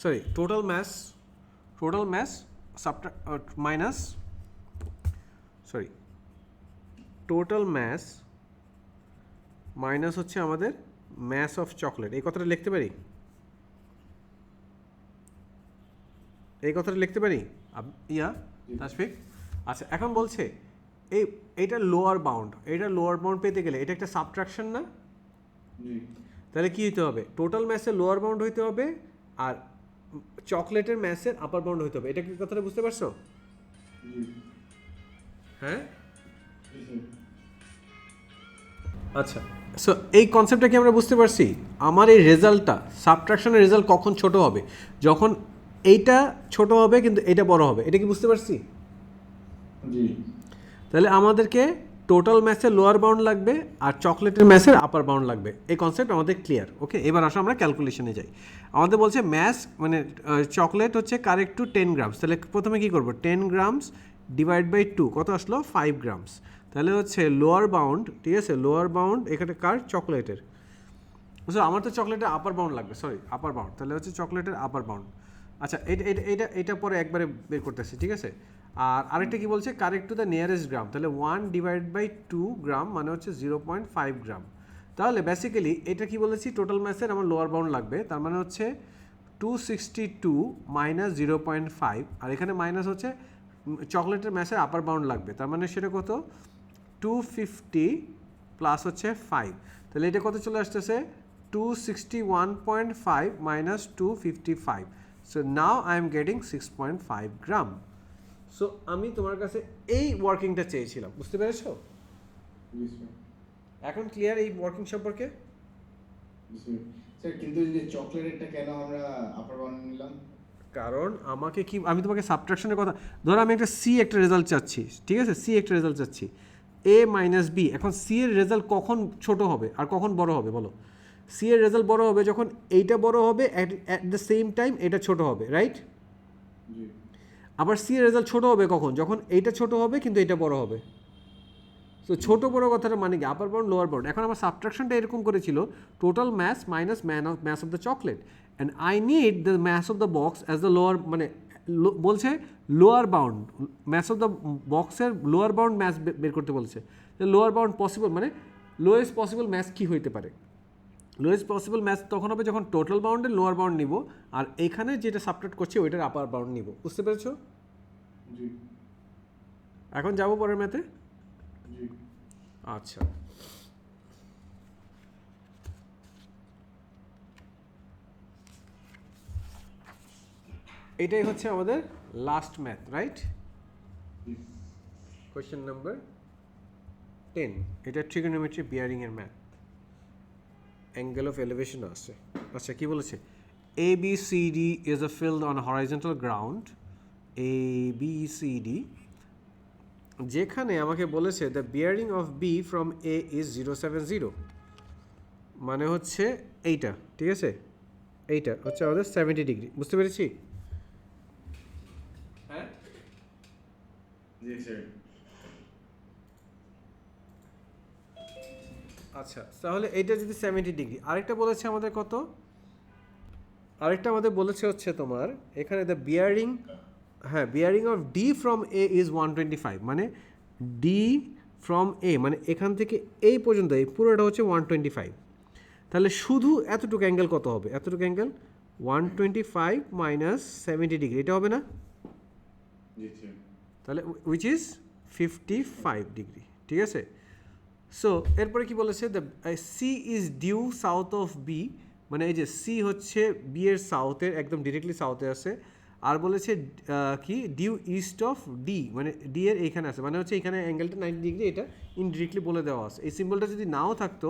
sorry, total mass minus, sorry, total mass minus হচ্ছে আমাদের mass of chocolate। এই কথাটা লিখতে পারি, তাশফিক? আচ্ছা, এখন বলছে এইটা লোয়ার বাউন্ড, পেতে গেলে এটা একটা সাবট্রাকশন না? তাহলে কি হতে হবে, টোটাল ম্যাসের লোয়ার বাউন্ড হইতে হবে আর চকলেটের ম্যাসের আপার বাউন্ড হইতে হবে। এটা কি কথাটা বুঝতে পারছো? হ্যাঁ আচ্ছা, সো এই কনসেপ্টটা কি আমরা বুঝতে পারছি? আমার এই রেজাল্টটা, সাবট্রাকশনের রেজাল্ট কখন ছোট হবে, যখন এইটা ছোট হবে কিন্তু এটা বড় হবে। এটা কি বুঝতে পারছি? জি তাহলে আমাদেরকে টোটাল ম্যাথের লোয়ার বাউন্ড লাগবে আর চকলেটের ম্যাথের আপার বাউন্ড লাগবে, এই কনসেপ্ট আমাদের ক্লিয়ার। ওকে, এবার আসো আমরা ক্যালকুলেশনে যাই। আমাদের বলছে ম্যাথ মানে চকলেট হচ্ছে কারেক্ট টু 10 গ্রামস, তাহলে প্রথমে কী করবো, 10 গ্রামস ডিভাইড বাই 2 কত আসলো 5 গ্রামস, তাহলে হচ্ছে লোয়ার বাউন্ড, ঠিক আছে, লোয়ার বাউন্ড এখানে কার, চকলেটের। বুঝছো, আমার তো চকলেটের আপার বাউন্ড লাগবে, সরি আপার বাউন্ড, তাহলে হচ্ছে চকলেটের আপার বাউন্ড। আচ্ছা এটা এটা এটা এটা পরে একবারে বের করতেছি, ঠিক আছে। আর আরেকটা কি বলছে, কারেক্ট টু দ্য নিয়ারেস্ট গ্রাম, তাহলে 1 ডিভাইড বাই 2 গ্রাম মানে হচ্ছে 0.5 গ্রাম। তাহলে বেসিক্যালি এটা কি বলেছি, টোটাল ম্যাথের আমার লোয়ার বাউন্ড লাগবে, তার মানে হচ্ছে 262 মাইনাস 0.5, আর এখানে মাইনাস হচ্ছে চকলেটের ম্যাথের আপার বাউন্ড লাগবে, তার মানে সেটা কত 250 প্লাস হচ্ছে 5, তাহলে এটা কত চলে আসতেছে 261.5 minus 255. So now I am getting 6.5 gram. So আমি তোমার কাছে এই ওয়ার্কিংটা চেয়েছিলাম, বুঝতে পেরেছো? এখন ক্লিয়ার এই ওয়ার্কিং সম্পর্কে? স্যার কিন্তু যে চকলেটটা কেন আমরা আপার বাউন্ড নিলাম? কারণ আমাকে কি, আমি তোমাকে সাবট্রাকশনের কথা, ধরো আমি একটা সি একটা রেজাল্ট চাচ্ছি, ঠিক আছে, সি একটা রেজাল্ট চাচ্ছি, এ মাইনাস বি, এখন সি এর রেজাল্ট কখন ছোট হবে আর কখন বড় হবে বলো? সি এর রেজাল্ট বড় হবে যখন এইটা বড় হবে, অ্যাট দ্য সেম টাইম এটা ছোট হবে, রাইট? আবার সি এর রেজাল্ট ছোট হবে কখন, যখন এইটা ছোট হবে কিন্তু এটা বড় হবে। তো ছোট বড় কথাটা মানে কি, আপার বাউন্ড লোয়ার বাউন্ড। এখন আমার সাবট্রাকশনটা এরকম করেছিল, total math minus math of the chocolate, and I need the math of the box as the lower, মানে বলছে lower bound, math of the বক্সের লোয়ার বাউন্ড ম্যাথ বের করতে বলছে। লোয়ার বাউন্ড পসিবল মানে লোয়েস্ট পসিবল ম্যাথ কী হইতে পারে, lowest possible math তখন হবে যখন টোটাল বাউন্ডের লোয়ার বাউন্ড নিব, আর এখানে যেটা সাবট্রাক্ট করছে ওইটার আপার বাউন্ড নিব, বুঝতে পেরেছো? এখন যাবো পরের ম্যাথে। আচ্ছা, এটাই হচ্ছে আমাদের last math, right? Question number 10, এটা ট্রিগোনোমেট্রি বিয়ারিং এর ম্যাথ, অ্যাঙ্গেল অফ এলিভেশন আছে। আচ্ছা কি বলেছে, A B C D is a field on horizontal ground, A B C D, যেখানে আমাকে বলেছে the bearing of B from A is 070, মানে হচ্ছে এইটা, ঠিক আছে, এইটা হচ্ছে আমাদের 70 ডিগ্রি, বুঝতে পেরেছি? হ্যাঁ জি স্যার। আচ্ছা তাহলে এইটা যদি 70 ডিগ্রি, আরেকটা বলেছে আমাদের কত, আরেকটা আমাদের বলেছে হচ্ছে তোমার এখানে দ্য বিয়ারিং, হ্যাঁ bearing of D from A is 125, মানে ডি ফ্রম এ মানে এখান থেকে এই পর্যন্ত এই পুরোটা হচ্ছে 125, তাহলে শুধু এতটুকু অ্যাঙ্গেল কত হবে, এতটুকু অ্যাঙ্গেল 125 মাইনাস 70 ডিগ্রি, এটা হবে না? তাহলে উইচ ইজ 55 ডিগ্রি, ঠিক আছে। সো এরপরে কি বলেছে, the C is due south of B, মানে এই যে সি হচ্ছে বি এর সাউথের একদম ডিরেক্টলি সাউথে আছে, আর বলেছে কি ডিউ ইস্ট অফ ডি, মানে ডি এর এইখানে আছে, মানে হচ্ছে এখানে অ্যাঙ্গেলটা 90 ডিগ্রি, এটা ইনডিরেক্টলি বলে দেওয়া আছে। এই সিম্বলটা যদি নাও থাকতো,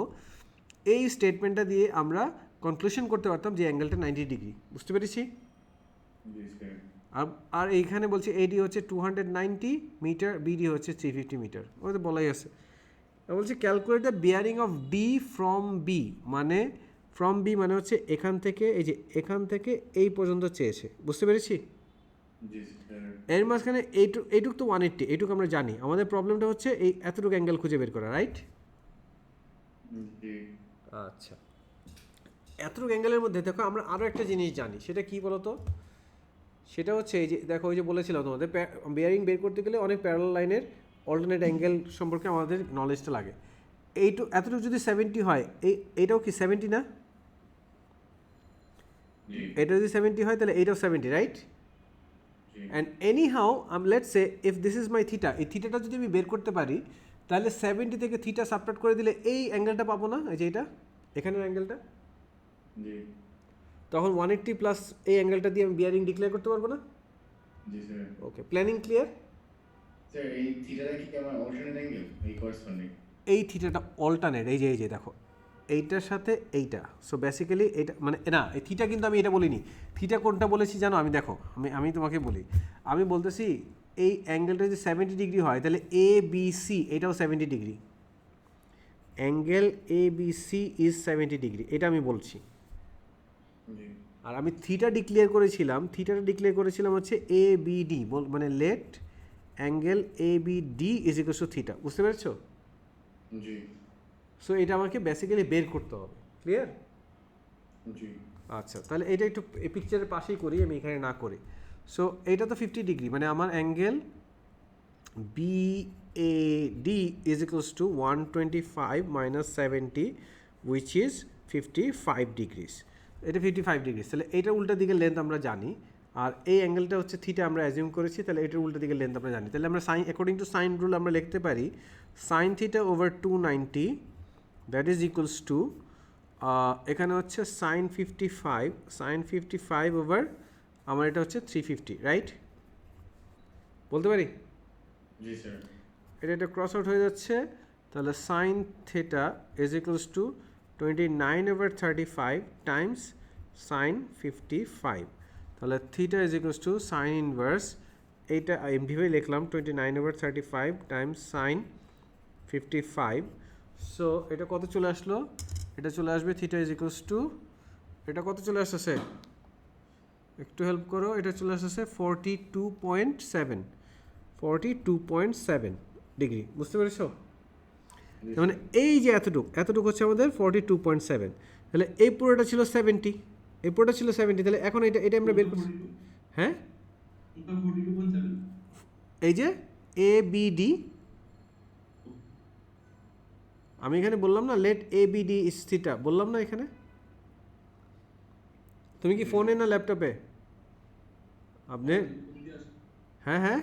এই স্টেটমেন্টটা দিয়ে আমরা কনক্লুশন করতে পারতাম যে অ্যাঙ্গেলটা 90 ডিগ্রি, বুঝতে পেরেছি? আর এইখানে বলছে এডি হচ্ছে 290 মিটার, বিডি হচ্ছে 350 মিটার, ওই তো বলাই আছে। বলছে calculate the bearing of D from B, মানে ফ্রম বি মানে হচ্ছে এখান থেকে, এই যে এখান থেকে এই পর্যন্ত চেয়েছে, বুঝতে পেরেছি? এর মাঝখানে এইটুক তো 180, এইটুকু আমরা জানি, আমাদের প্রবলেমটা হচ্ছে এই এতটুকু অ্যাঙ্গেল খুঁজে বের করা, রাইট? আচ্ছা, এতটুকু অ্যাঙ্গেলের মধ্যে দেখো আমরা আরও একটা জিনিস জানি, সেটা কি বলতো, সেটা হচ্ছে এই যে দেখো, ওই যে বলেছিলাম তোমাদের বিয়ারিং বের করতে গেলে অনেক প্যারালাল লাইনের অল্টারনেট অ্যাঙ্গেল সম্পর্কে আমাদের নলেজটা লাগে। এতটুকু যদি 70 হয়, এইটাও কি 70 না? এটা যদি 70 হয় তাহলে এইটাও 70, right? And any how let's say if this is my theta, এই থিটাটা যদি আমি বের করতে পারি, তাহলে 70 থেকে থিটা সাবট্রাক্ট করে দিলে এই অ্যাঙ্গেলটা পাবো না, এই যে এটা এখানের অ্যাঙ্গেলটা, তখন 180 প্লাস এই অ্যাঙ্গেলটা দিয়ে আমি বিয়ারিং ডিক্লেয়ার করতে পারবো না? জি স্যার। ওকে, প্ল্যানিং ক্লিয়ার? স্যার এই থিটাটা কি আমার অল্টারনেট অ্যাঙ্গেল, এই করেসপন্ডিং এই থিটাটা অল্টারনেট, এই যে দেখো এইটার সাথে এইটা, সো বেসিক্যালি এটা মানে না, এই থিটা কিন্তু আমি এটা বলিনি, থিটা কোনটা বলেছি জানো, আমি দেখো আমি তোমাকে বলি, আমি বলতেছি এই অ্যাঙ্গেলটা যদি 70 ডিগ্রি হয় তাহলে এ বি সি এটাও 70 degree, angle A B C is 70 degree, এটা আমি বলছি। জি আর আমি থিটাটা ডিক্লেয়ার করেছিলাম হচ্ছে এ বি ডি, মানে let angle A B D is equals to theta, বুঝতে পেরেছো? জি সো এটা আমাকে বেসিক্যালি বের করতে হবে, ক্লিয়ার? জি আচ্ছা, তাহলে এটা একটু এই পিকচারের পাশেই করি, আমি এখানে না করি। সো এইটা তো 50 ডিগ্রি, মানে আমার angle B A D is equals to 125 minus 70 which is 55 degrees, এটা 55 ডিগ্রিস। তাহলে এইটার উল্টা দিকের লেন্থ আমরা জানি, আর এই অ্যাঙ্গেলটা হচ্ছে থিটা আমরা অ্যাজিউম করেছি, তাহলে এটার উল্টা দিকের লেন্থ আমরা জানি। তাহলে আমরা sine, according to sine rule আমরা লিখতে পারি sine theta over 290 that is equals to, এখানে হচ্ছে সাইন 55 ওভার আমার এটা হচ্ছে 350, রাইট? বলতে পারি? জি স্যার। এটা ক্রস আউট হয়ে যাচ্ছে, তাহলে sine theta is equals to 29 over 35 times sine 55, তাহলে theta is equals to sine inverse, এইটা এমভিভাবে লিখলাম 29 ওভার 35 টাইমস সাইন 55। সো এটা কত চলে আসলো? এটা চলে আসবে থিটা ইজ ইকুয়ালস টু, এটা কত চলে আসতেছে, একটু হেল্প করো, এটা চলে আসতেছে 42.7 ডিগ্রি, বুঝতে পেরেছো? মানে এই যে এতটুকু হচ্ছে আমাদের 42.7, তাহলে এই পুরোটা ছিল 70, এই পুরোটা ছিল 70, তাহলে এখন এটা আমরা বের করছি। হ্যাঁ, 42.7 এই যে এ বি ডি, আমি এখানে বললাম না let A B D is theta, বললাম না এখানে? তুমি কি ফোনে না ল্যাপটপে? আপনি? হ্যাঁ হ্যাঁ,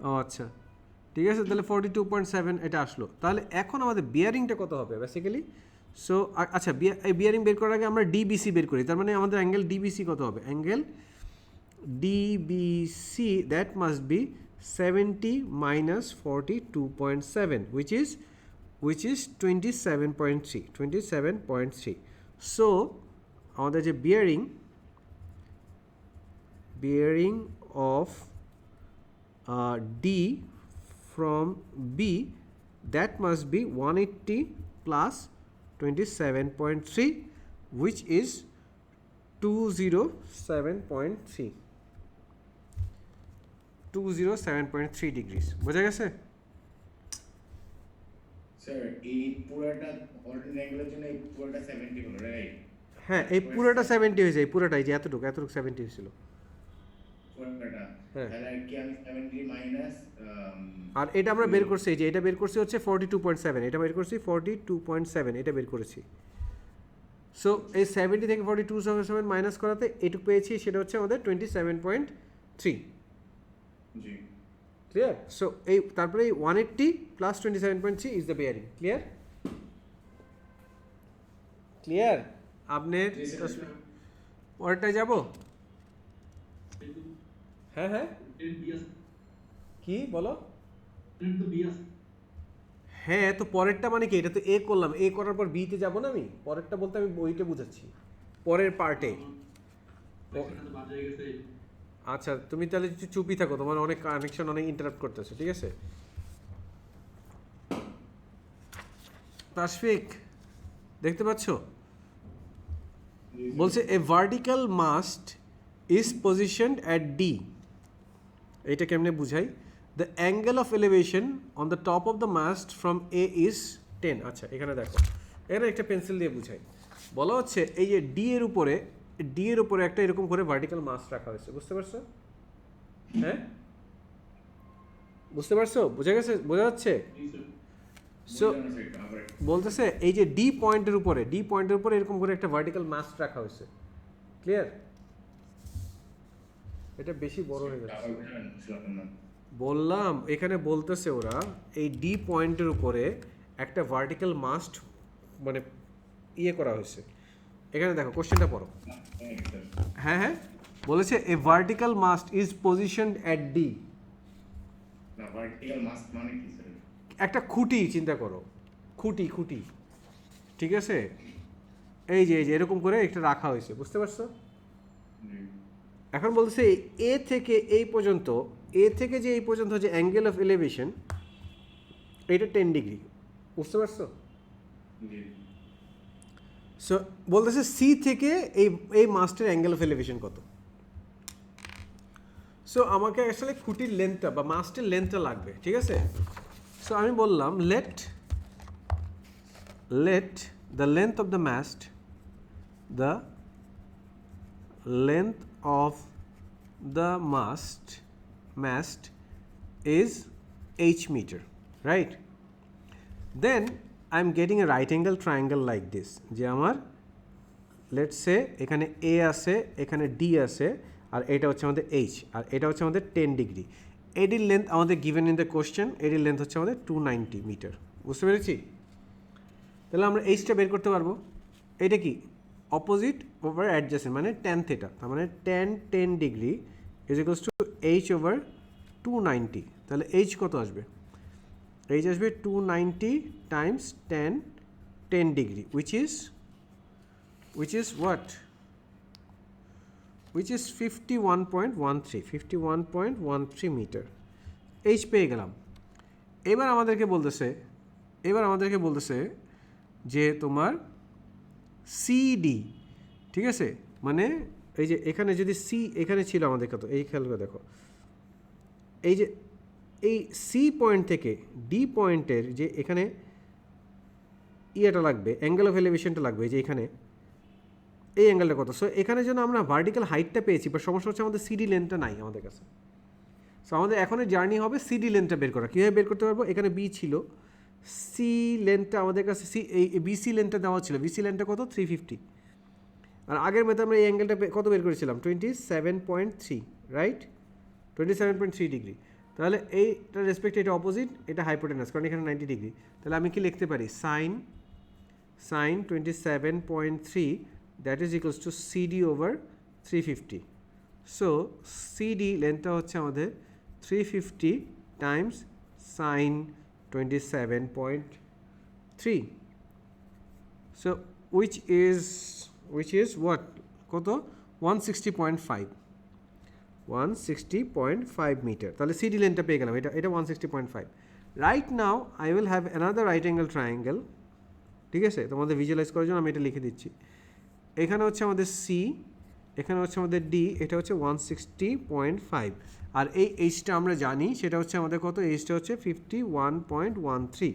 ও আচ্ছা, ঠিক আছে, তাহলে 42.7 এটা আসলো। তাহলে এখন আমাদের বিয়ারিংটা কত হবে বেসিক্যালি? সো আচ্ছা, এই বিয়ারিং বের করার আগে আমরা ডিবিসি বের করি, তার মানে আমাদের অ্যাঙ্গেল ডিবিসি কত হবে? Angle DBC that must be 70 minus 42.7 which is 27.3. So আমাদের যে bearing of D from B that must be 180 plus 27.3 which is 207.3 degrees, বোঝা গেছে? স্যার এই পুরোটা অরিজিনাল অ্যাঙ্গেলের জন্য এই পুরোটা 70 হলো, রাইট? হ্যাঁ, এই পুরোটা 70 হয়ে যায়, পুরোটাই যে এতটুকু 70 হয়েছিল পুরোটা। হ্যাঁ। তাহলে কি আমি 70 মাইনাস আর এটা আমরা বের করছি, এই যে এটা বের করছি হচ্ছে 42.7, এটা বের করছি 42.7, এটা বের করেছি। সো এই 70 থেকে 42.7 মাইনাস করাতে এটুকু পেয়েছি, সেটা হচ্ছে আমাদের 27.3, জি ক্লিয়ার? সো এই তারপরে এই 180 plus 27.3 is the bearing, clear? আপনার পরেরটায় যাব? হ্যাঁ হ্যাঁ, কি বলো? হ্যাঁ, তো পরেরটা মানে কি? এটা তো এ করলাম, এ করার পর বিতে যাব না আমি? পরেরটা বলতে আমি বইটা বুঝাচ্ছি, পরের পার্টে। আচ্ছা, তুমি তাহলে একটু চুপই থাকো, তোমার অনেক কানেকশন অনেক ইন্টারাপ্ট করতেছে, ঠিক আছে? তাশফিক দেখতে পাচ্ছ? বলছে a vertical mast is positioned at D, এটা কেমনে বুঝাই? The angle of elevation on the top of the mast from A is 10। আচ্ছা, এখানে দেখো, এখানে একটা পেন্সিল দিয়ে বুঝাই। বলা হচ্ছে এই যে ডি এর উপরে একটা এরকম করে ভার্টিক্যাল মাস্ট রাখা হয়েছে, বুঝতে পারছো? হ্যাঁ, বুঝতে পারছো? বোঝা যাচ্ছে? সো বলতেছে এই যে ডি পয়েন্টের উপরে এরকম করে একটা ভার্টিক্যাল মাস্ট রাখা হয়েছে, ক্লিয়ার? এটা বেশি বড় হয়ে যাচ্ছে, বললাম এখানে বলতেছে ওরা এই ডি পয়েন্টের উপরে একটা ভার্টিক্যাল মাস্ট মানে ইয়ে করা হয়েছে। এখানে দেখো, কোশ্চেনটা পড়ো। হ্যাঁ হ্যাঁ, বলেছে a vertical mast is positioned at D. না, ভার্টিক্যাল মাস্ট মানে কি স্যার? একটা খুঁটি চিন্তা করো, খুঁটি, ঠিক আছে? এই যে এরকম করে একটা রাখা হয়েছে, বুঝতে পারছো? এখন বলতেছে এ থেকে এই পর্যন্ত, এ থেকে যে এই পর্যন্ত যে অ্যাঙ্গেল অফ এলিভেশন এটা 10 ডিগ্রি, বুঝতে পারছো? জি সো বলতেছে সি থেকে এই এই মাস্টের অ্যাঙ্গেল অফ এলিভেশন কত। সো আমাকে আসলে খুঁটির লেন্থটা বা মাস্টের লেন্থটা লাগবে, ঠিক আছে? সো আমি বললাম let the length of the must, the length of the mast is h meter, right? Then I'm getting a right angle triangle like this, যে আমার let's say এখানে a আছে, এখানে d আছে, আর এটা হচ্ছে আমাদের h, আর এটা হচ্ছে আমাদের 10 ডিগ্রি। এডির লেন্থ আমাদের গিভেন ইন দ্য কোশ্চেন, এডির লেন্থ হচ্ছে আমাদের 290 মিটার, বুঝতে পেরেছি? তাহলে আমরা এইচটা বের করতে পারবো। এটা কি অপোজিট ওভার অ্যাডজাসেন্ট, মানে tan থিটা, তার মানে tan 10 degree is equals to h over 290। তাহলে h কত আসবে? h আসবে 290 times tan 10 degree which is what? Which is 51.13 metre. h পেয়ে গেলাম। এবার আমাদেরকে বলতেছে যে তোমার সিডি, ঠিক আছে? মানে এই যে এখানে যদি সি এখানে ছিল আমাদের কত, এই খেয়াল করে দেখো, এই যে এই সি পয়েন্ট থেকে ডি পয়েন্টের যে এখানে ইয়েটা লাগবে, অ্যাঙ্গেল অফ এলিভেশনটা লাগবে, এই যে এখানে এই অ্যাঙ্গেলটা কত। সো এখানে জন্য আমরা ভার্টিক্যাল হাইটটা পেয়েছি, বাট সমস্যা হচ্ছে আমাদের সিডি লেন্থটা নাই আমাদের কাছে। সো আমাদের এখনের জার্নি হবে সিডি লেন্থটা বের করা। কীভাবে বের করতে পারবো? এখানে বি ছিল, সি লেন্থটা আমাদের কাছে এই বিসি লেন্থটা দেওয়া ছিল, বিসি লেন্থটা কত? 350। আর আগের মেথে আমরা এই অ্যাঙ্গেলটা কত বের করেছিলাম? 27.3, রাইট? 27.3 ডিগ্রি। তাহলে এইটার রেসপেক্ট এটা অপোজিট, এটা হাইপোটেনাস, কারণ এখানে 90 ডিগ্রি। তাহলে আমি কি লিখতে পারি? Sine 27.3 that is equals to CD over 350। So CD লেন্থটা হচ্ছে আমাদের 350 times sine 27.3, so which is what? কত? 160.5 মিটার। তাহলে সিডি লেন্থটা পেয়ে গেলাম, এটা 160.5। Right now I will have another right angle triangle, ঠিক আছে? তোমাদের ভিজুয়ালাইজ করার জন্য আমি এটা লিখে দিচ্ছি। এখানে হচ্ছে আমাদের সি, এখানে হচ্ছে আমাদের ডি, এটা হচ্ছে 160.5, আর এই এইচটা আমরা জানি সেটা হচ্ছে আমাদের কত? এইচটা হচ্ছে 51.13।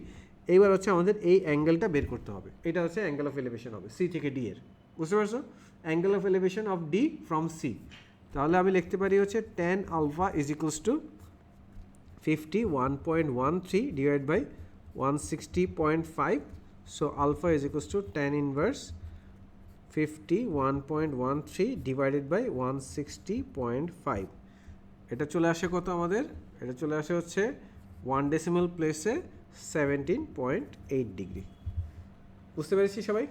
এইবার হচ্ছে আমাদের এই অ্যাঙ্গেলটা বের করতে হবে, এটা হচ্ছে অ্যাঙ্গেল অফ এলিভেশন হবে সি থেকে ডি এর, বুঝতে পারছো? Angle of elevation of D from C. তাহলে আমি লিখতে পারি হচ্ছে tan alpha is equals to 51.13 divide by 160.5, so alpha is equals to tan inverse 51.13 divided by 160.5। এটা চলে আসে কত আমাদের? এটা চলে আসে হচ্ছে 1 ডেসিমাল প্লেসে 17.8 ডিগ্রি। বুঝতে পেরেছি সবাই?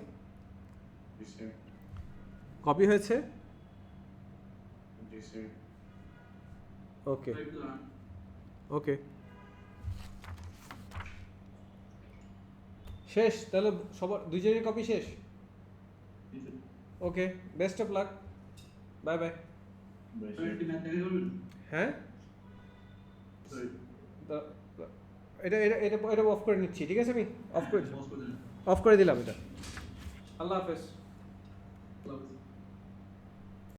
কপি হয়েছে? ওকে ওকে, শেষ তাহলে? সবার দুইজনের কপি শেষ? Okay, best of luck, bye bye. হ্যাঁ, এটা এটা এটা এটা অফ করে নিচ্ছি, ঠিক আছে? আমি অফ করে দিলাম এটা। আল্লাহ হাফেজ।